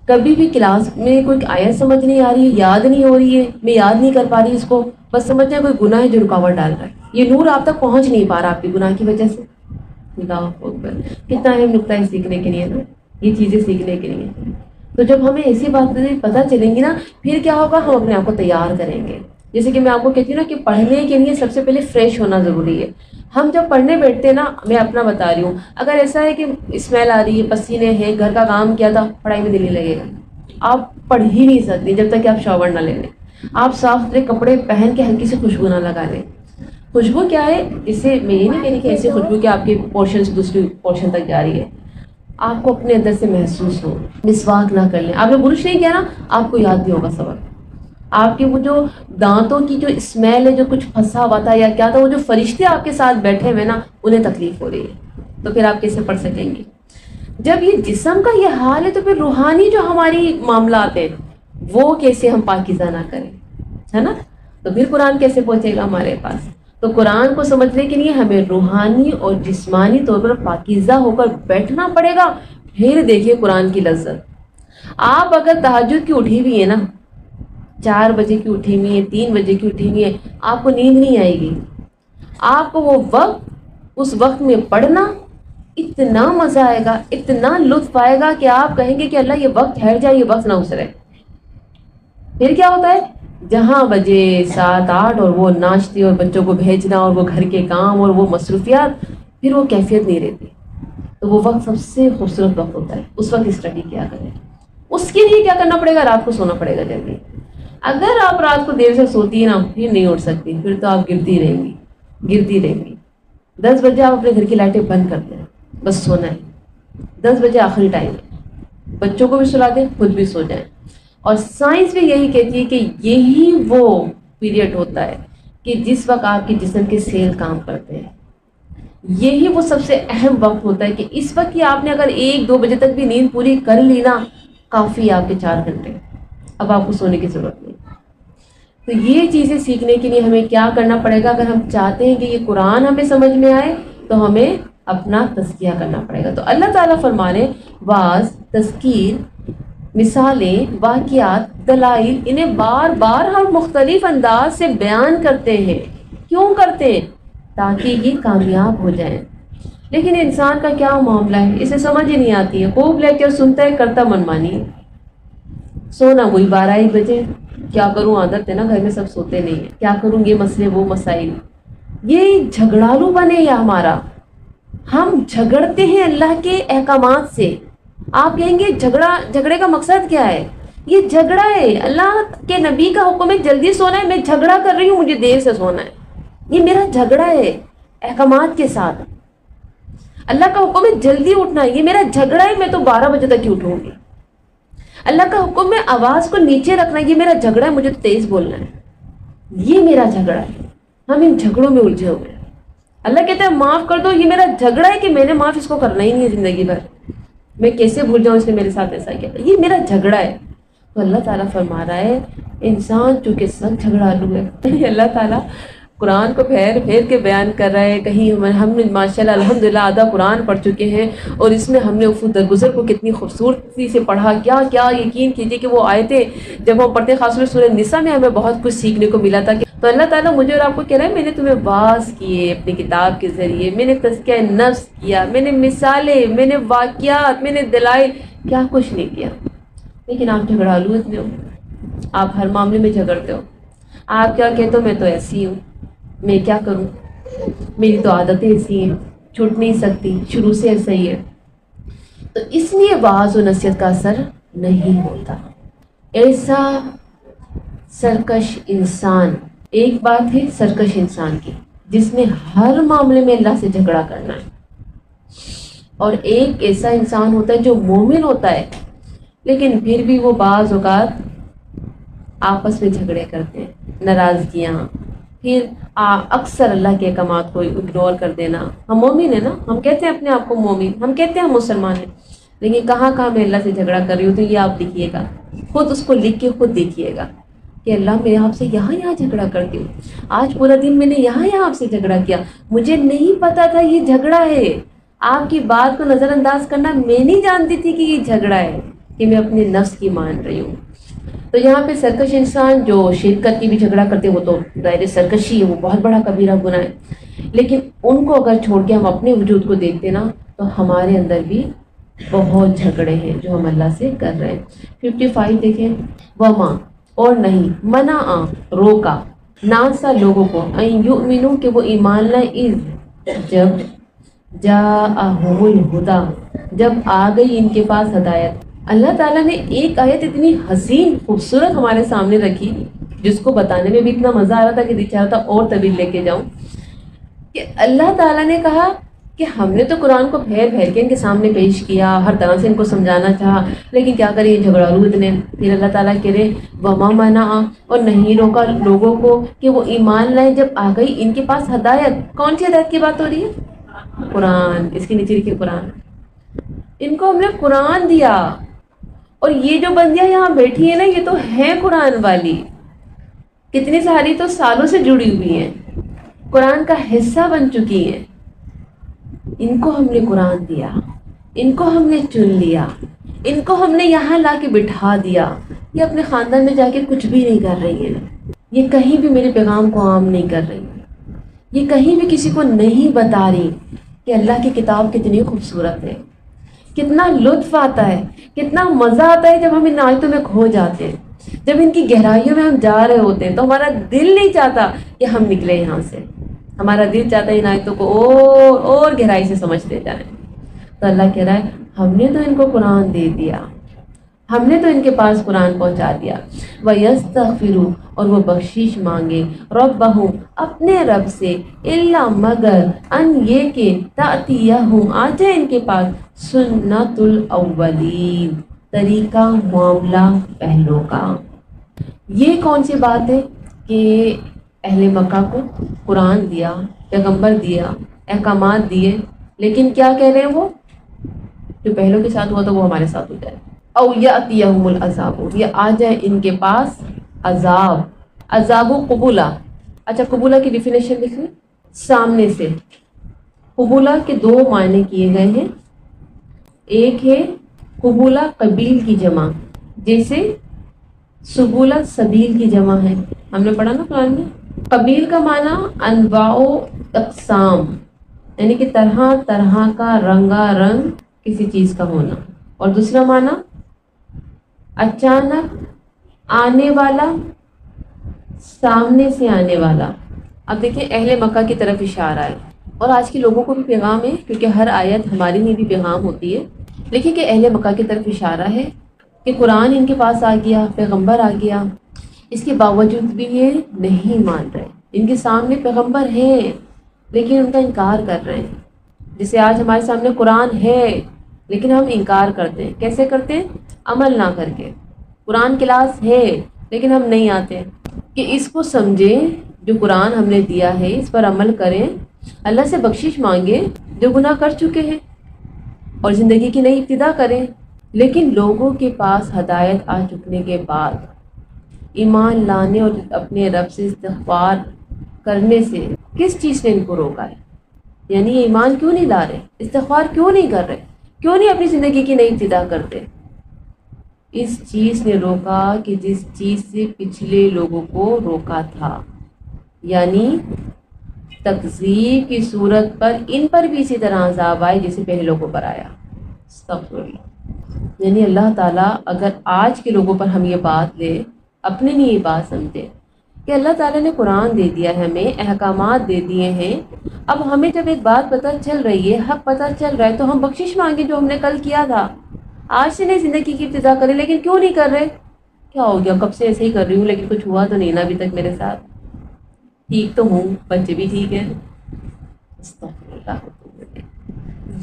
کبھی بھی کلاس میں کوئی آیت سمجھ نہیں آ رہی ہے, یاد نہیں ہو رہی ہے, میں یاد نہیں کر پا رہی اس کو, بس سمجھتے ہیں کوئی گناہ ہے جو رکاوٹ ڈال رہا ہے, یہ نور آپ تک پہنچ نہیں پا رہا آپ کی گناہ کی وجہ سے. اللہ اکبر. کتنا اہم نقطہ ہے سیکھنے کے لیے نا, یہ چیزیں سیکھنے کے لیے. تو جب ہمیں ایسی باتیں پتہ چلیں گی نا, پھر کیا ہوگا, ہم اپنے آپ کو تیار کریں گے. جیسے کہ میں آپ کو کہتی ہوں نا کہ پڑھنے کے لیے سب سے پہلے فریش ہونا ضروری ہے. ہم جب پڑھنے بیٹھتے ہیں نا, میں اپنا بتا رہی ہوں, اگر ایسا ہے کہ اسمیل آ رہی ہے, پسینے ہیں, گھر کا کام کیا تھا, پڑھائی میں دل نہیں لگے گا. آپ پڑھ ہی نہیں سکتے جب تک کہ آپ شاور نہ لے لیں, آپ صاف ستھرے کپڑے پہن کے ہلکی سی خوشبو نہ لگا لیں. خوشبو کیا ہے, جس سے میں یہ نہیں کہہ رہی کہ ایسی خوشبو کہ آپ کے پورشن سے دوسری پورشن تک جا رہی ہے, آپ کو اپنے اندر سے محسوس ہو. مسواک نہ کر لیں, آپ نے برش نہیں کیا نا, آپ کو یاد بھی ہوگا سبق. آپ کے وہ جو دانتوں کی جو اسمیل ہے, جو کچھ پھنسا ہوا تھا یا کیا تھا, وہ جو فرشتے آپ کے ساتھ بیٹھے ہوئے نا, انہیں تکلیف ہو رہی ہے, تو پھر آپ کیسے پڑھ سکیں گے؟ جب یہ جسم کا یہ حال ہے تو پھر روحانی جو ہماری معاملات ہیں وہ کیسے ہم پاکیزہ نہ کریں, ہے نا. تو پھر قرآن کیسے پہنچے گا ہمارے پاس؟ تو قرآن کو سمجھنے کے لیے ہمیں روحانی اور جسمانی طور پر پاکیزہ ہو کر بیٹھنا پڑے گا. پھر دیکھیے قرآن کی لذت. آپ اگر تہجد کی اٹھی ہوئی ہے نا, 4 بجے کی اٹھی ہوئی ہے, 3 بجے کی اٹھی ہوئی ہے, آپ کو نیند نہیں آئے گی. آپ کو وہ وقت, اس وقت میں پڑھنا اتنا مزہ آئے گا, اتنا لطف آئے گا کہ آپ کہیں گے کہ اللہ یہ وقت ٹھہر جائے, یہ وقت نہ گزرے. پھر کیا ہوتا ہے, جہاں بجے 7-8 اور وہ ناشتے اور بچوں کو بھیجنا اور وہ گھر کے کام اور وہ مصروفیات, پھر وہ کیفیت نہیں رہتی. تو وہ وقت سب سے خوبصورت وقت ہوتا ہے, اس وقت اسٹڈی کیا کریں. اس کے لیے کیا کرنا پڑے گا, رات کو سونا پڑے گا جلدی. اگر آپ رات کو دیر سے سوتی ہیں نا, پھر نہیں اٹھ سکتی, پھر تو آپ گرتی رہیں گی. 10 بجے آپ اپنے گھر کی لائٹیں بند کر دیں, بس سونا ہے. 10 بجے آخری ٹائم ہے, بچوں کو بھی سلا دیں, خود بھی سو جائیں. اور سائنس بھی یہی کہتی ہے کہ یہی وہ پیریڈ ہوتا ہے کہ جس وقت آپ کے جسم کے سیل کام کرتے ہیں. یہی وہ سب سے اہم وقت ہوتا ہے کہ اس وقت کی آپ نے اگر 1-2 بجے تک بھی نیند پوری کر لی نا, کافی آپ کے 4 گھنٹے, اب آپ کو سونے کی ضرورت نہیں. تو یہ چیزیں سیکھنے کے لیے ہمیں کیا کرنا پڑے گا؟ اگر ہم چاہتے ہیں کہ یہ قرآن ہمیں سمجھ میں آئے تو ہمیں اپنا تزکیہ کرنا پڑے گا. تو اللہ تعالیٰ فرمانے, واعظ, تذکیر, مثالیں، واقعات، دلائل، انہیں بار بار ہم مختلف انداز سے بیان کرتے ہیں. کیوں کرتے ہیں؟ تاکہ یہ کامیاب ہو جائیں. لیکن انسان کا کیا معاملہ ہے، اسے سمجھ ہی نہیں آتی ہے، خوب لیکچر سنتا ہے، کرتا منمانی. سونا وہی 12-1 بجے. کیا کروں، عادت ہے نا، گھر میں سب سوتے نہیں ہیں، کیا کروں، یہ مسئلے وہ مسائل. یہ جھگڑالو بنے یا ہمارا، ہم جھگڑتے ہیں اللہ کے احکامات سے. آپ کہیں گے جھگڑے کا مقصد کیا ہے؟ یہ جھگڑا ہے، اللہ کے نبی کا حکم ہے جلدی سونا ہے، میں جھگڑا کر رہی ہوں، مجھے دیر سے سونا ہے. یہ میرا جھگڑا ہے احکامات کے ساتھ. اللہ کا حکم ہے جلدی اٹھنا ہے، یہ میرا جھگڑا ہے، میں تو 12 بجے تک ہی اٹھوں گی. اللہ کا حکم ہے آواز کو نیچے رکھنا ہے، یہ میرا جھگڑا ہے، مجھے تو تیز بولنا ہے، یہ میرا جھگڑا ہے. ہم ان جھگڑوں میں الجھے ہوئے ہیں. اللہ کہتا ہے معاف کر دو، یہ میرا جھگڑا ہے کہ میں نے معاف اس کو کرنا ہی نہیں ہے زندگی بھر. میں کیسے بھول جاؤں اس نے میرے ساتھ ایسا کیا تھا، یہ میرا جھگڑا ہے. تو اللہ تعالیٰ فرما رہا ہے انسان چونکہ سخت جھگڑالو ہے. اللہ تعالیٰ قرآن کو پھیر پھیر کے بیان کر رہا ہے. کہیں ہم نے ماشاءاللہ الحمدللہ آدھا قرآن پڑھ چکے ہیں، اور اس میں ہم نے درگزر کو کتنی خوبصورتی سے پڑھا. کیا یقین کیجیے کہ وہ آیتیں جب ہم پڑھتے، خاص طور سے سورہ نساء میں ہمیں بہت کچھ سیکھنے کو ملا تھا. تو اللہ تعالیٰ مجھے اور آپ کو کہہ رہا ہے میں نے تمہیں واعظ کیے اپنی کتاب کے ذریعے، میں نے تزکیہ نفس کیا، میں نے مثالیں، میں نے واقعات، میں نے دلائل، کیا کچھ نہیں کیا. لیکن آپ جھگڑالو اتنے ہو، آپ ہر معاملے میں جھگڑتے ہو. آپ کیا کہتے ہو، میں تو ایسی ہوں، میں کیا کروں، میری تو عادتیں ایسی ہیں، چھوٹ نہیں سکتی، شروع سے ایسا ہی ہے. تو اس لیے واعظ و نصیحت کا اثر نہیں ہوتا. ایسا سرکش انسان، ایک بات ہے سرکش انسان کی جس نے ہر معاملے میں اللہ سے جھگڑا کرنا ہے، اور ایک ایسا انسان ہوتا ہے جو مومن ہوتا ہے لیکن پھر بھی وہ بعض اوقات آپس میں جھگڑے کرتے ہیں، ناراضگیاں، پھر اکثر اللہ کے احکامات کو اگنور کر دینا. ہم مومن ہیں نا، ہم کہتے ہیں اپنے آپ کو مومن، ہم کہتے ہیں ہم مسلمان ہیں، لیکن کہاں کہاں میں اللہ سے جھگڑا کر رہی ہوں. تو یہ آپ لکھیے گا، خود اس کو لکھ کے خود دیکھیے گا کہ اللہ میں آپ سے یہاں جھگڑا کرتی ہوں، آج پورا دن میں نے یہاں آپ سے جھگڑا کیا، مجھے نہیں پتا تھا یہ جھگڑا ہے. آپ کی بات کو نظر انداز کرنا، میں نہیں جانتی تھی کہ یہ جھگڑا ہے، کہ میں اپنے نفس کی مان رہی ہوں. تو یہاں پہ سرکش انسان جو شرکت کی بھی جھگڑا کرتے، وہ تو ظاہر سرکشی ہے، وہ بہت بڑا کبیرہ گناہ ہے. لیکن ان کو اگر چھوڑ کے ہم اپنے وجود کو دیکھتے نا، تو ہمارے اندر بھی بہت جھگڑے ہیں جو ہم اللہ سے کر رہے ہیں. 55 دیکھیں، وما، اور نہیں، منع، روکا، ناسا لوگوں کو، ان یؤمنو، کہ وہ ایمان لائیں، جب جاءہم الہدی، جب آ گئی ان کے پاس ہدایت. اللہ تعالیٰ نے ایک آیت اتنی حسین خوبصورت ہمارے سامنے رکھی، جس کو بتانے میں بھی اتنا مزہ آ رہا تھا کہ دل چاہ رہا تھا اور طویل لے کے جاؤں. کہ اللہ تعالیٰ نے کہا کہ ہم نے تو قرآن کو پھیر پھیر کے ان کے سامنے پیش کیا، ہر طرح سے ان کو سمجھانا چاہا، لیکن کیا کرے یہ جھگڑالو اتنے. پھر اللہ تعالیٰ کہہ رہے وما منع، اور نہیں روکا لوگوں کو کہ وہ ایمان لائیں جب آ گئی ان کے پاس ہدایت. کون سی ہدایت کی بات ہو رہی ہے؟ قرآن. اس کے نیچے لکھے قرآن. ان کو ہم نے قرآن دیا، اور یہ جو بندیاں یہاں بیٹھی ہیں نا، یہ تو ہیں قرآن والی، کتنی ساری تو سالوں سے جڑی ہوئی ہیں، قرآن کا حصہ بن چکی ہیں. ان کو ہم نے قرآن دیا، ان کو ہم نے چن لیا، ان کو ہم نے یہاں لا کے بٹھا دیا. یہ اپنے خاندان میں جا کے کچھ بھی نہیں کر رہی ہیں، یہ کہیں بھی میرے پیغام کو عام نہیں کر رہی، یہ کہیں بھی کسی کو نہیں بتا رہی کہ اللہ کی کتاب کتنی خوبصورت ہے. کتنا لطف آتا ہے، کتنا مزہ آتا ہے جب ہم ان آیتوں میں کھو جاتے ہیں، جب ان کی گہرائیوں میں ہم جا رہے ہوتے ہیں. تو ہمارا دل نہیں چاہتا کہ ہم نکلے یہاں سے، ہمارا دل چاہتا ہے ان آیتوں کو اور گہرائی سے سمجھتے جائیں. تو اللہ کہہ رہا ہے ہم نے تو ان کو قرآن دے دیا، ہم نے تو ان کے پاس قرآن پہنچا دیا. وَيَسْتَغْفِرُوا، اور وہ بخشش مانگے، رَبَّهُمْ، اپنے رب سے، إِلَّا مگر، ان یہ کہ تَأْتِيَهُمْ، آ جائے ان کے پاس، سُنَّتُ الْأَوَّلِينَ، طریقہ معاملہ پہلوں کا. یہ کون سی بات ہے کہ اہل مکہ کو قرآن دیا، پیغمبر دیا، احکامات دیے، لیکن کیا کہہ رہے ہیں وہ؟ جو پہلوں کے ساتھ ہوا تھا وہ ہمارے ساتھ ہو جائے. او یاتیہم العذاب، یہ آ جائے ان کے پاس عذاب. عذاب قبولہ. اچھا، قبولہ کی ڈیفینیشن لکھ لیں. سامنے سے. قبولہ کے 2 معنی کیے گئے ہیں. ایک ہے قبولہ قبیل کی جمع، جیسے سبولت سبیل کی جمع ہے، ہم نے پڑھا نا قرآن میں. قبیل کا معنی انواع و اقسام، یعنی کہ طرح طرح کا رنگا رنگ کسی چیز کا ہونا. اور دوسرا معنی اچانک آنے والا، سامنے سے آنے والا. اب دیکھیں اہل مکہ کی طرف اشارہ ہے، اور آج کے لوگوں کو بھی پیغام ہے، کیونکہ ہر آیت ہمارے لیے بھی پیغام ہوتی ہے. لیکن کہ اہل مکہ کی طرف اشارہ ہے کہ قرآن ان کے پاس آ گیا، پیغمبر آ گیا، اس کے باوجود بھی یہ نہیں مان رہے. ان کے سامنے پیغمبر ہیں لیکن ان کا انکار کر رہے ہیں. جیسے آج ہمارے سامنے قرآن ہے لیکن ہم انکار کرتے ہیں. کیسے کرتے ہیں؟ عمل نہ کر کے. قرآن کلاس ہے لیکن ہم نہیں آتے کہ اس کو سمجھیں، جو قرآن ہم نے دیا ہے اس پر عمل کریں، اللہ سے بخشش مانگیں جو گناہ کر چکے ہیں، اور زندگی کی نئی ابتدا کریں. لیکن لوگوں کے پاس ہدایت آ چکنے کے بعد ایمان لانے اور اپنے رب سے استغفار کرنے سے کس چیز نے ان کو روکا ہے؟ یعنی یہ ایمان کیوں نہیں لا رہے، استغفار کیوں نہیں کر رہے، کیوں نہیں اپنی زندگی کی نئی ابتدا کرتے؟ اس چیز نے روکا کہ جس چیز سے پچھلے لوگوں کو روکا تھا، یعنی تکذیب کی صورت پر ان پر بھی اسی طرح عذاب آئے جیسے پہلے لوگوں پر آیا. استغفر اللہ. یعنی اللہ تعالیٰ اگر آج کے لوگوں پر ہم یہ بات لے، اپنے لیے یہ بات سمجھے کہ اللہ تعالیٰ نے قرآن دے دیا ہے، ہمیں احکامات دے دیے ہیں، اب ہمیں جب ایک بات پتہ چل رہی ہے، حق پتہ چل رہا ہے، تو ہم بخشش مانگیں جو ہم نے کل کیا تھا. آج سے نئی زندگی کی ابتدا کریں، لیکن کیوں نہیں کر رہے؟ کیا ہو گیا، کب سے ایسے ہی کر رہی ہوں لیکن کچھ ہوا تو نہیں نا ابھی تک میرے ساتھ، ٹھیک تو ہوں، بچے بھی ٹھیک ہیں. استغفر اللہ.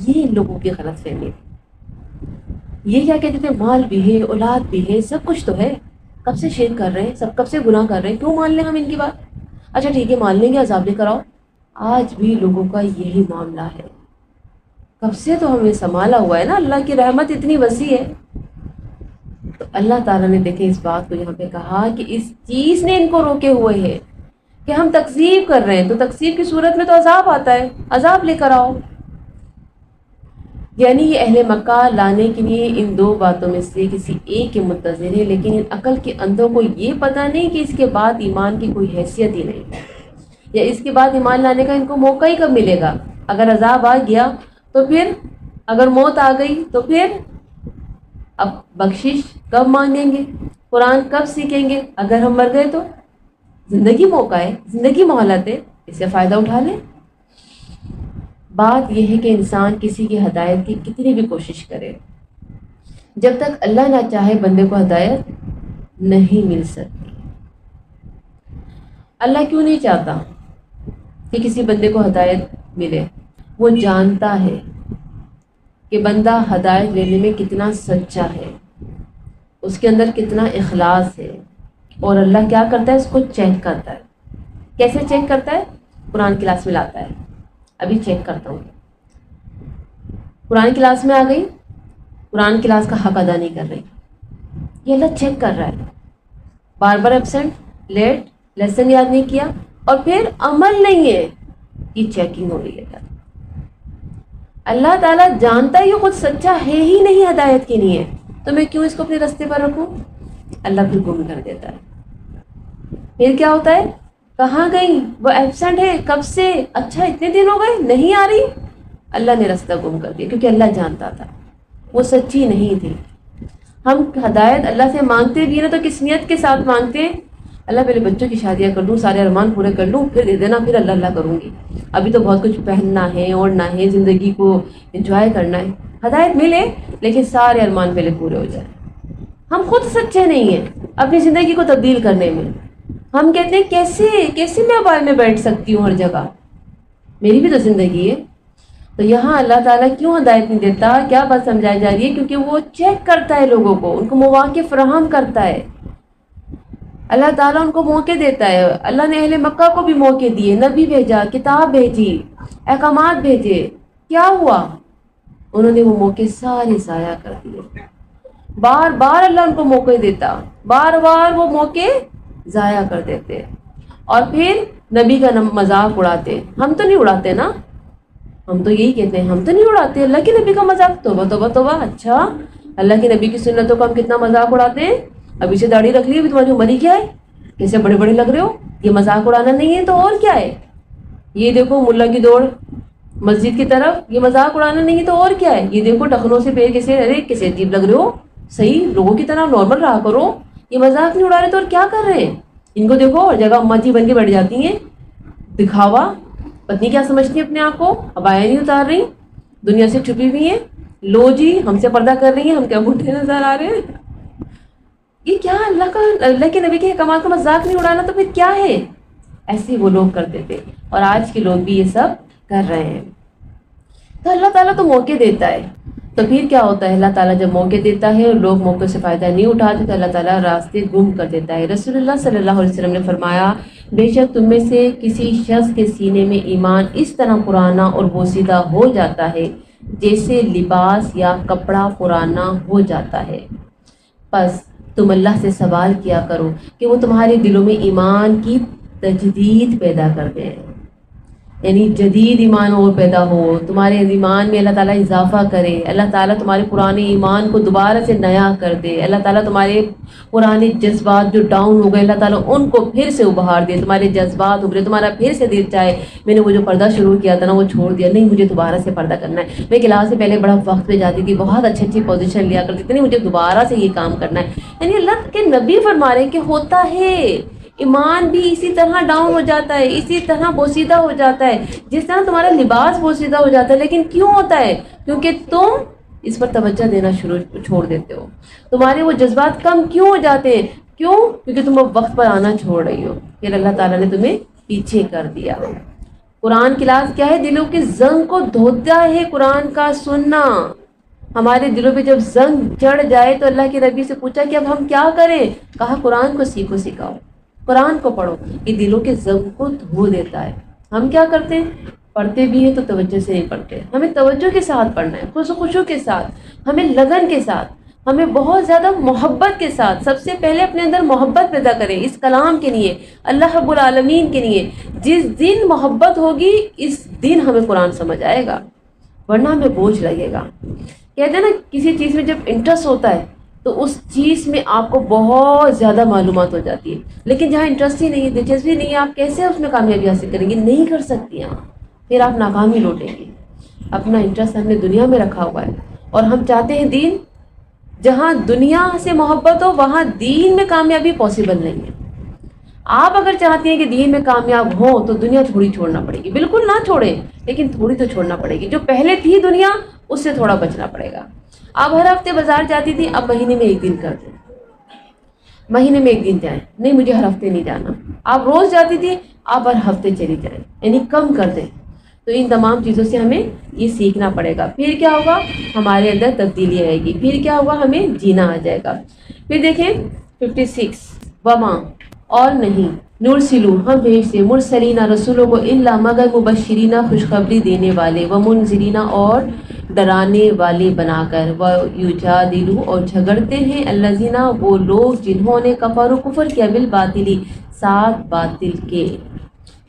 یہ لوگوں کی غلط فہمی ہے. یہ کیا کہتے تھے، مال بھی ہے، اولاد بھی ہے، سب کچھ تو ہے، کب سے شرک کر رہے ہیں، سب کب سے گناہ کر رہے ہیں، کیوں مان لیں ہم ان کی بات؟ اچھا ٹھیک ہے مان لیں گے، عذاب لے کر آؤ. آج بھی لوگوں کا یہی معاملہ ہے. کب سے تو ہمیں سنبھالا ہوا ہے نا، اللہ کی رحمت اتنی وسیع ہے. تو اللہ تعالیٰ نے دیکھیں اس بات کو یہاں پہ کہا کہ اس چیز نے ان کو روکے ہوئے ہے کہ ہم تکذیب کر رہے ہیں، تو تکذیب کی صورت میں تو عذاب آتا ہے، عذاب لے کر آؤ. یعنی یہ اہل مکہ لانے کے لیے ان دو باتوں میں سے کسی ایک کے منتظر ہے، لیکن ان عقل کے اندھوں کو یہ پتہ نہیں کہ اس کے بعد ایمان کی کوئی حیثیت ہی نہیں ہے، یا اس کے بعد ایمان لانے کا ان کو موقع ہی کب ملے گا. اگر عذاب آ گیا تو پھر، اگر موت آ گئی تو پھر اب بخشش کب مانگیں گے، قرآن کب سیکھیں گے؟ اگر ہم مر گئے تو زندگی موقع ہے، زندگی مہلت ہے، اس سے فائدہ اٹھا لیں. بات یہ ہے کہ انسان کسی کی ہدایت کی کتنی بھی کوشش کرے، جب تک اللہ نہ چاہے بندے کو ہدایت نہیں مل سکتی. اللہ کیوں نہیں چاہتا کہ کسی بندے کو ہدایت ملے؟ وہ جانتا ہے کہ بندہ ہدایت لینے میں کتنا سچا ہے، اس کے اندر کتنا اخلاص ہے، اور اللہ کیا کرتا ہے، اس کو چیک کرتا ہے. کیسے چیک کرتا ہے؟ قرآن کلاس میں لاتا ہے. ابھی چیک کرتا ہوں، قرآن کلاس میں آ گئی، قرآن کلاس کا حق ادا نہیں کر رہی، یہ اللہ چیک کر رہا ہے. بار بار ایبسنٹ، لیٹ، لیسن یاد نہیں کیا، اور پھر عمل نہیں ہے، یہ چیکنگ ہو رہی ہے. اللہ تعالیٰ جانتا ہے یہ خود سچا ہے ہی نہیں ہدایت کے لیے، تو میں کیوں اس کو اپنے راستے پر رکھوں؟ اللہ پھر گم کر دیتا ہے. پھر کیا ہوتا ہے، کہاں گئی وہ، ایبسنٹ ہے کب سے، اچھا اتنے دن ہو گئے نہیں آ رہی. اللہ نے راستہ گم کر دیا، کیونکہ اللہ جانتا تھا وہ سچی نہیں تھی. ہم ہدایت اللہ سے مانگتے بھی نا تو کس نیت کے ساتھ مانگتے ہیں؟ اللہ پہلے بچوں کی شادیاں کر لوں، سارے ارمان پورے کر لوں، پھر دے دینا، پھر اللہ اللہ کروں گی، ابھی تو بہت کچھ پہننا ہے، اوڑھنا ہے، زندگی کو انجوائے کرنا ہے. ہدایت ملے لیکن سارے ارمان پہلے پورے ہو جائیں. ہم خود سچے نہیں ہیں اپنی زندگی کو تبدیل کرنے میں. ہم کہتے ہیں کیسے میں موبائل میں بیٹھ سکتی ہوں ہر جگہ، میری بھی تو زندگی ہے. تو یہاں اللہ تعالیٰ کیوں ہدایت نہیں دیتا؟ کیا بات سمجھائی جا رہی ہے؟ کیونکہ وہ چیک کرتا ہے لوگوں کو، ان کو مواقع فراہم کرتا ہے. اللہ تعالیٰ ان کو موقع دیتا ہے. اللہ نے اہل مکہ کو بھی موقع دیے، نبی بھیجا، کتاب بھیجی، احکامات بھیجے. کیا ہوا؟ انہوں نے وہ موقع سارے ضائع کر دیے. بار بار اللہ ان کو موقع دیتا، بار بار وہ موقع ضائع کر دیتے، اور پھر نبی کا مذاق اڑاتے. ہم تو نہیں اڑاتے نا، ہم تو یہی کہتے ہیں ہم تو نہیں اڑاتے اللہ کے نبی کا مذاق. توبہ توبہ توبہ. اچھا اللہ کے نبی کی سنتوں کا ہم کتنا مذاق اڑاتے ہیں. ابھی سے داڑھی رکھ لی, ابھی تمہاری عمر ہی کیا ہے, کیسے بڑے بڑے لگ رہے ہو. یہ مذاق اڑانا نہیں ہے تو اور کیا ہے. یہ دیکھو ملا کی دوڑ مسجد کی طرف, یہ مذاق اڑانا نہیں ہے تو اور کیا ہے. یہ دیکھو ٹخنوں سے پیر کیسے, ارے کیسے عجیب لگ رہے ہو, صحیح لوگوں کی طرح نارمل رہا کرو. یہ مذاق نہیں اڑا رہے تو اور کیا کر رہے ہیں. ان کو دیکھو اور جگہ اماں جی بن کے بیٹھ جاتی ہیں, دکھاوا, پتنی کیا سمجھتی ہیں اپنے آپ کو, ابایا نہیں اتار رہی, دنیا سے چھپی ہوئی ہیں. لو جی ہم سے پردہ کر رہی ہیں, ہم کیا بوڑھے نظر آ رہے ہیں. یہ کیا اللہ کے نبی کے احکامات کا مذاق نہیں اڑانا تو پھر کیا ہے. ایسے وہ لوگ کرتے تھے اور آج کے لوگ بھی یہ سب کر رہے ہیں. تو اللہ تعالیٰ تو موقع دیتا ہے, تو پھر کیا ہوتا ہے, اللہ تعالیٰ جب موقع دیتا ہے اور لوگ موقع سے فائدہ نہیں اٹھاتے تو اللہ تعالیٰ راستے گم کر دیتا ہے. رسول اللہ صلی اللہ علیہ وسلم نے فرمایا, بے شک تم میں سے کسی شخص کے سینے میں ایمان اس طرح پرانا اور بوسیدہ ہو جاتا ہے جیسے لباس یا کپڑا پرانا ہو جاتا ہے. پس تم اللہ سے سوال کیا کرو کہ وہ تمہارے دلوں میں ایمان کی تجدید پیدا کر دیں, یعنی جدید ایمان اور پیدا ہو, تمہارے ایمان میں اللہ تعالیٰ اضافہ کرے, اللہ تعالیٰ تمہارے پرانے ایمان کو دوبارہ سے نیا کر دے, اللہ تعالیٰ تمہارے پرانے جذبات جو ڈاؤن ہو گئے اللہ تعالیٰ ان کو پھر سے ابھار دے, تمہارے جذبات ابھرے, تمہارا پھر سے دل چاہے میں نے وہ جو پردہ شروع کیا تھا نا وہ چھوڑ دیا, نہیں مجھے دوبارہ سے پردہ کرنا ہے. میں کلاس سے پہلے بڑا وقت پہ جاتی تھی, بہت اچھی پوزیشن لیا کرتی تھی, نہیں مجھے دوبارہ سے یہ کام کرنا ہے. یعنی اللہ کے نبی فرما رہے ہیں کہ ہوتا ہے, ایمان بھی اسی طرح ڈاؤن ہو جاتا ہے, اسی طرح بوسیدہ ہو جاتا ہے جس طرح تمہارا لباس بوسیدہ ہو جاتا ہے. لیکن کیوں ہوتا ہے؟ کیونکہ تم اس پر توجہ دینا چھوڑ دیتے ہو. تمہارے وہ جذبات کم کیوں ہو جاتے ہیں؟ کیوں؟ کیونکہ تم وقت پر آنا چھوڑ رہی ہو, پھر اللہ تعالیٰ نے تمہیں پیچھے کر دیا. قرآن کلاس کیا ہے؟ دلوں کے زنگ کو دھوتا ہے قرآن کا سننا. ہمارے دلوں پہ جب زنگ چڑھ جائے تو اللہ کے نبی سے پوچھا کہ اب ہم کیا کریں؟ کہا قرآن کو سیکھو, سکھاؤ, قرآن کو پڑھو, یہ دلوں کے زنگ کو دھو دیتا ہے. ہم کیا کرتے ہیں؟ پڑھتے بھی ہیں تو توجہ سے نہیں پڑھتے. ہمیں توجہ کے ساتھ پڑھنا ہے, خشوع کے ساتھ, ہمیں لگن کے ساتھ, ہمیں بہت زیادہ محبت کے ساتھ. سب سے پہلے اپنے اندر محبت پیدا کریں اس کلام کے لیے, اللہ رب العالمین کے لیے. جس دن محبت ہوگی اس دن ہمیں قرآن سمجھ آئے گا, ورنہ ہمیں بوجھ لگے گا. کہتے ہیں نا کسی چیز میں جب انٹرسٹ ہوتا ہے تو اس چیز میں آپ کو بہت زیادہ معلومات ہو جاتی ہے, لیکن جہاں انٹرسٹ ہی نہیں ہے, دلچسپی نہیں ہے, آپ کیسے اس میں کامیابی حاصل کریں گے؟ نہیں کر سکتی ہیں, پھر آپ ناکامی لوٹیں گے. اپنا انٹرسٹ ہم نے دنیا میں رکھا ہوا ہے اور ہم چاہتے ہیں دین. جہاں دنیا سے محبت ہو وہاں دین میں کامیابی پاسبل نہیں ہے. آپ اگر چاہتے ہیں کہ دین میں کامیاب ہوں تو دنیا تھوڑی چھوڑنا پڑے گی, بالکل نہ چھوڑیں لیکن تھوڑی تو چھوڑنا پڑے گی. جو پہلے تھی دنیا اس سے تھوڑا بچنا پڑے گا. آپ ہر ہفتے بازار جاتی تھی, اب مہینے میں ایک دن کر دیں, مہینے میں ایک دن جائیں, نہیں مجھے ہر ہفتے نہیں جانا. آپ روز جاتی تھی, آپ ہر ہفتے چلی جائیں, یعنی کم کر دیں. تو ان تمام چیزوں سے ہمیں یہ سیکھنا پڑے گا. پھر کیا ہوگا؟ ہمارے اندر تبدیلی آئے گی. پھر کیا ہوگا؟ ہمیں جینا آ جائے گا. پھر دیکھیں 56, وما اور نہیں, نرسلو ہم بھیجتے, مرسلین رسولوں کو, الا مگر مبشرین خوشخبری دینے والے, و منذرین اور ڈرانے والے بنا کر, و یجادلو اور جھگڑتے ہیں, الذین وہ لوگ جنہوں نے کفر کیا, بالباطل ساتھ باطل کے,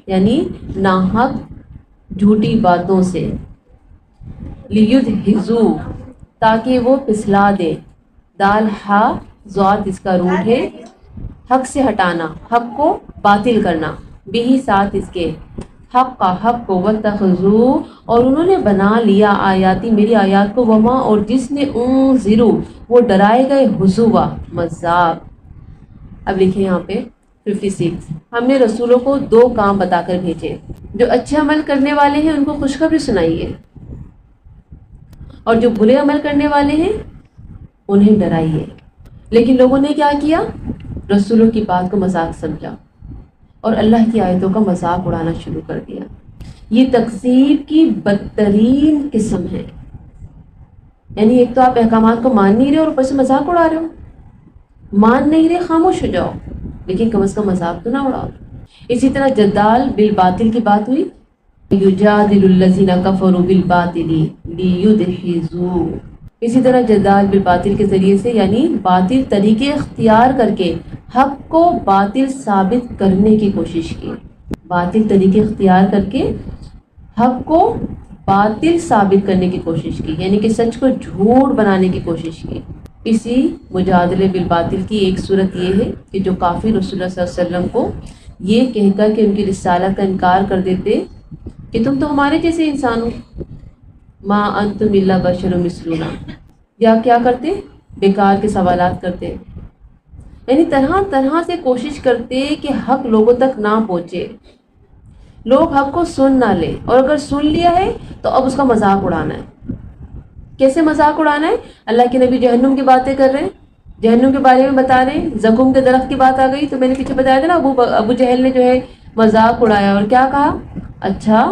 یعنی ناحق جھوٹی باتوں سے, لیدھزو تاکہ وہ پسلا دے, دال ہا ذات اس کا روٹ ہے, حق سے ہٹانا, حق کو باطل کرنا, بھی ساتھ اس کے, حق کا حق کو, واتخذو اور انہوں نے بنا لیا, آیاتی میری آیات کو, وما اور جس نے انذرو وہ ڈرائے گئے, حضوا مذاق. اب لکھیں یہاں پہ 56, ہم نے رسولوں کو 2 کام بتا کر بھیجے, جو اچھے عمل کرنے والے ہیں ان کو خوشخبری سنائیے, اور جو برے عمل کرنے والے ہیں انہیں ڈرائیے. لیکن لوگوں نے کیا کیا؟ رسولوں کی بات کو مذاق سمجھا اور اللہ کی آیتوں کا مذاق اڑانا شروع کر دیا. یہ تکذیب کی بدترین قسم ہے. یعنی ایک تو آپ احکامات کو مان نہیں رہے اور اوپر سے مذاق اڑا رہے ہو. مان نہیں رہے, خاموش ہو جاؤ, لیکن کم از کم مذاق تو نہ اڑاؤ. اسی طرح جدال بالباطل کی بات ہوئی, یجادل الذین کفروا بالباطل لیدحضوا. اسی طرح جدال بالباطل کے ذریعے سے, یعنی باطل طریقے اختیار کر کے حق کو باطل ثابت کرنے کی کوشش کی. باطل طریقے اختیار کر کے حق کو باطل ثابت کرنے کی کوشش کی، یعنی کہ سچ کو جھوٹ بنانے کی کوشش کی۔ اسی مجادلے بالباطل کی ایک صورت یہ ہے کہ جو کافر رسول اللہ صلی اللہ علیہ وسلم کو یہ کہہ کر کہ ان کی رسالت کا انکار کر دیتے کہ تم تو ہمارے جیسے انسان ہو، ما انتم الا بشر مثلنا، یا کیا کرتے؟ بیکار کے سوالات کرتے، یعنی طرح طرح سے کوشش کرتے کہ حق لوگوں تک نہ پہنچے، لوگ حق کو سن نہ لے، اور اگر سن لیا ہے تو اب اس کا مذاق اڑانا ہے۔ کیسے مذاق اڑانا ہے؟ اللہ کے نبی جہنم کی باتیں کر رہے ہیں، جہنم کے بارے میں بتا رہے ہیں، زقوم کے درخت کی بات آ گئی تو میں نے پیچھے بتایا تھا نا، ابو جہل نے جو ہے مذاق اڑایا اور کیا کہا؟ اچھا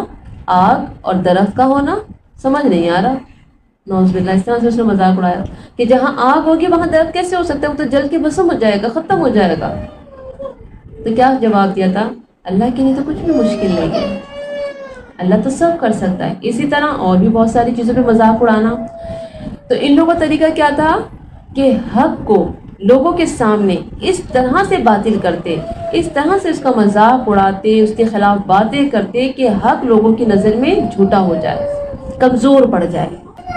آگ اور درخت کا ہونا سمجھ نہیں آ رہا، نعوذ باللہ، اس طرح سے اس نے مذاق اڑایا کہ جہاں آگ ہوگی وہاں درخت کیسے ہو سکتا ہے، وہ تو جل کے بھسم ہو جائے گا، ختم ہو جائے گا۔ تو کیا جواب دیا تھا؟ اللہ کے لیے تو کچھ بھی مشکل نہیں ہے، اللہ تو سب کر سکتا ہے۔ اسی طرح اور بھی بہت ساری چیزوں پہ مذاق اڑانا۔ تو ان لوگوں کا طریقہ کیا تھا کہ حق کو لوگوں کے سامنے اس طرح سے باطل کرتے، اس طرح سے اس کا مذاق اڑاتے، اس کے خلاف باتیں کرتے کہ حق لوگوں کی نظر میں جھوٹا ہو جائے، کمزور پڑ جائے۔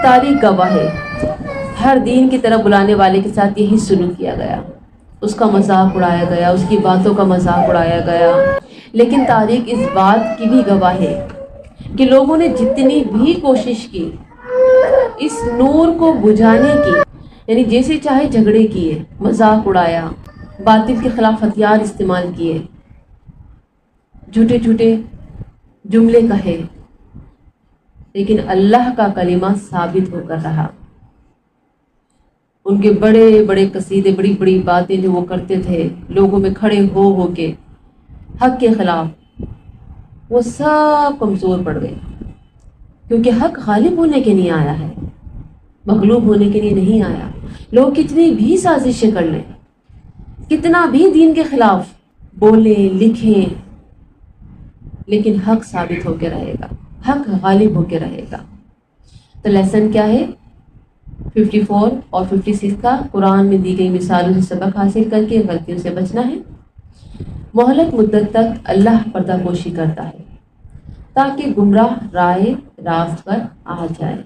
تاریخ گواہ ہے، ہر دین کی طرف بلانے والے کے ساتھ یہی سلوک کیا گیا، اس کا مذاق اڑایا گیا، اس کی باتوں کا مذاق اڑایا گیا۔ لیکن تاریخ اس بات کی بھی گواہ ہے کہ لوگوں نے جتنی بھی کوشش کی اس نور کو بجھانے کی، یعنی جیسے چاہے جھگڑے کیے، مذاق اڑایا، باطل کے خلاف ہتھیار استعمال کیے، جھوٹے جھوٹے جملے کہے، لیکن اللہ کا کلمہ ثابت ہو کر رہا۔ ان کے بڑے بڑے قصیدے، بڑی بڑی باتیں جو وہ کرتے تھے لوگوں میں کھڑے ہو کے حق کے خلاف، وہ سب کمزور پڑ گئے، کیونکہ حق غالب ہونے کے لیے آیا ہے، مغلوب ہونے کے لیے نہیں آیا۔ لوگ کتنی بھی سازشیں کر لیں، کتنا بھی دین کے خلاف بولیں لکھیں، لیکن حق ثابت ہو کے رہے گا، حق غالب ہو کے رہے گا۔ تو لیسن کیا ہے؟ 54 اور 56 کا قرآن میں دی گئی مثالوں سے سبق حاصل کر کے غلطیوں سے بچنا ہے۔ مہلت مدت تک اللہ پردہ پوشی کرتا ہے تاکہ گمراہ رائے راست پر آ جائے۔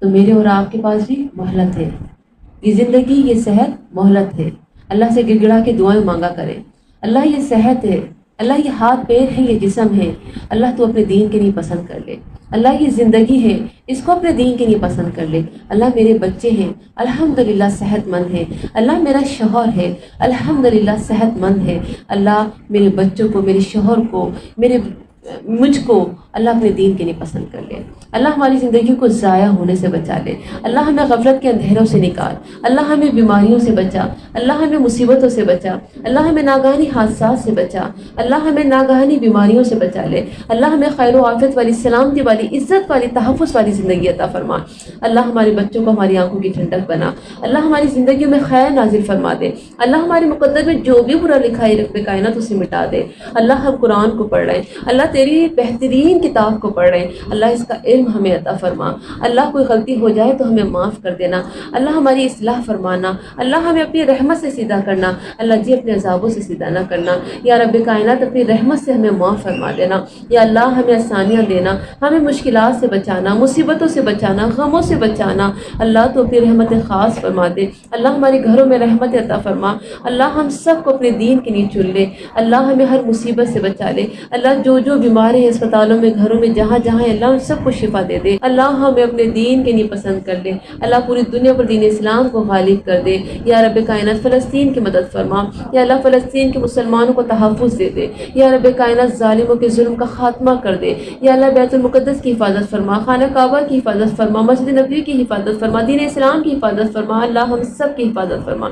تو میرے اور آپ کے پاس بھی مہلت ہے، یہ زندگی، یہ صحت مہلت ہے۔ اللہ سے گڑ گڑا کے دعائیں مانگا کریں، اللہ یہ صحت ہے، اللہ یہ ہاتھ پیر ہے، یہ جسم ہے، اللہ تو اپنے دین کے لیے پسند کر لے۔ اللہ یہ زندگی ہے، اس کو اپنے دین کے لیے پسند کر لے۔ اللہ میرے بچے ہیں، الحمدللہ صحت مند ہے۔ اللہ میرا شوہر ہے، الحمدللہ صحت مند ہے۔ اللہ میرے بچوں کو، میرے شوہر کو، مجھ کو اللہ اپنے دین کے لیے پسند کر لے۔ اللہ ہماری زندگی کو ضائع ہونے سے بچا لے۔ اللہ ہمیں غفلت کے اندھیروں سے نکال، اللہ ہمیں بیماریوں سے بچا، اللہ ہمیں مصیبتوں سے بچا، اللہ ہمیں ناگہانی حادثات سے بچا، اللہ ہمیں ناگہانی بیماریوں سے بچا لے۔ اللہ ہمیں خیر و عافیت والی، سلامتی والی، عزت والی، تحفظ والی زندگی عطا فرما۔ اللہ ہمارے بچوں کو ہماری آنکھوں کی ٹھنڈک بنا، اللہ ہماری زندگیوں میں خیر نازل فرما دے۔ اللہ ہمارے مقدر میں جو بھی برا لکھا ہے رب کائنات اسے مٹا دے۔ اللہ ہم قرآن کو پڑھ رہے ہیں، اللہ تیری بہترین کتاب کو پڑھ رہے ہیں، اللہ اس کا علم ہمیں عطا فرما۔ اللہ کوئی غلطی ہو جائے تو ہمیں معاف کر دینا، اللہ ہماری اصلاح فرمانا، اللہ ہمیں اپنی رحمت سے سیدھا کرنا، اللہ جی اپنے عذابوں سے سیدھا نہ کرنا۔ یا رب کائنات اپنی رحمت سے ہمیں معاف فرما دینا، یا اللہ ہمیں آسانیاں دینا، ہمیں مشکلات سے بچانا، مصیبتوں سے بچانا، غموں سے بچانا۔ اللہ تو اپنی رحمت خاص فرما دے، اللہ ہمارے گھروں میں رحمت عطا فرما، اللہ ہم سب کو اپنے دین کے لیے چن لے، اللہ ہمیں ہر مصیبت سے بچا لے۔ اللہ جو بیمار ہیں اسپتالوں میں، گھروں میں، جہاں جہاں ہیں، اللہ ان سب کو شفا دے دے۔ اللہ ہمیں اپنے دین کے لیے پسند کر لے، اللہ پوری دنیا پر دین اسلام کو غالب کر دے۔ یا رب کائنات فلسطین کی مدد فرما، یا اللہ فلسطین کے مسلمانوں کو تحفظ دے دے۔ یا رب کائنات ظالموں کے ظلم کا خاتمہ کر دے۔ یا اللہ بیت المقدس کی حفاظت فرما، خانہ کعبہ کی حفاظت فرما، مسجد نبوی کی حفاظت فرما، دین اسلام کی حفاظت فرما، اللہ ہم سب کی حفاظت فرما۔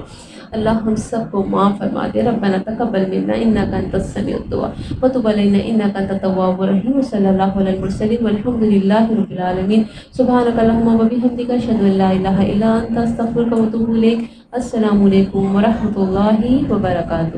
اللہ ہم سب کو معاف فرما دے۔ ربنا تقبل منا انک انت السمیع الدعاء وتب علینا انک انت التواب الرحیم۔ صلی اللہ علی المرسلین والحمد للہ رب العالمین۔ سبحانک اللہم وبحمدک اشہد ان لا الہ الا انت استغفرک واتوب الیک۔ السلام علیکم ورحمۃ اللہ وبرکاتہ۔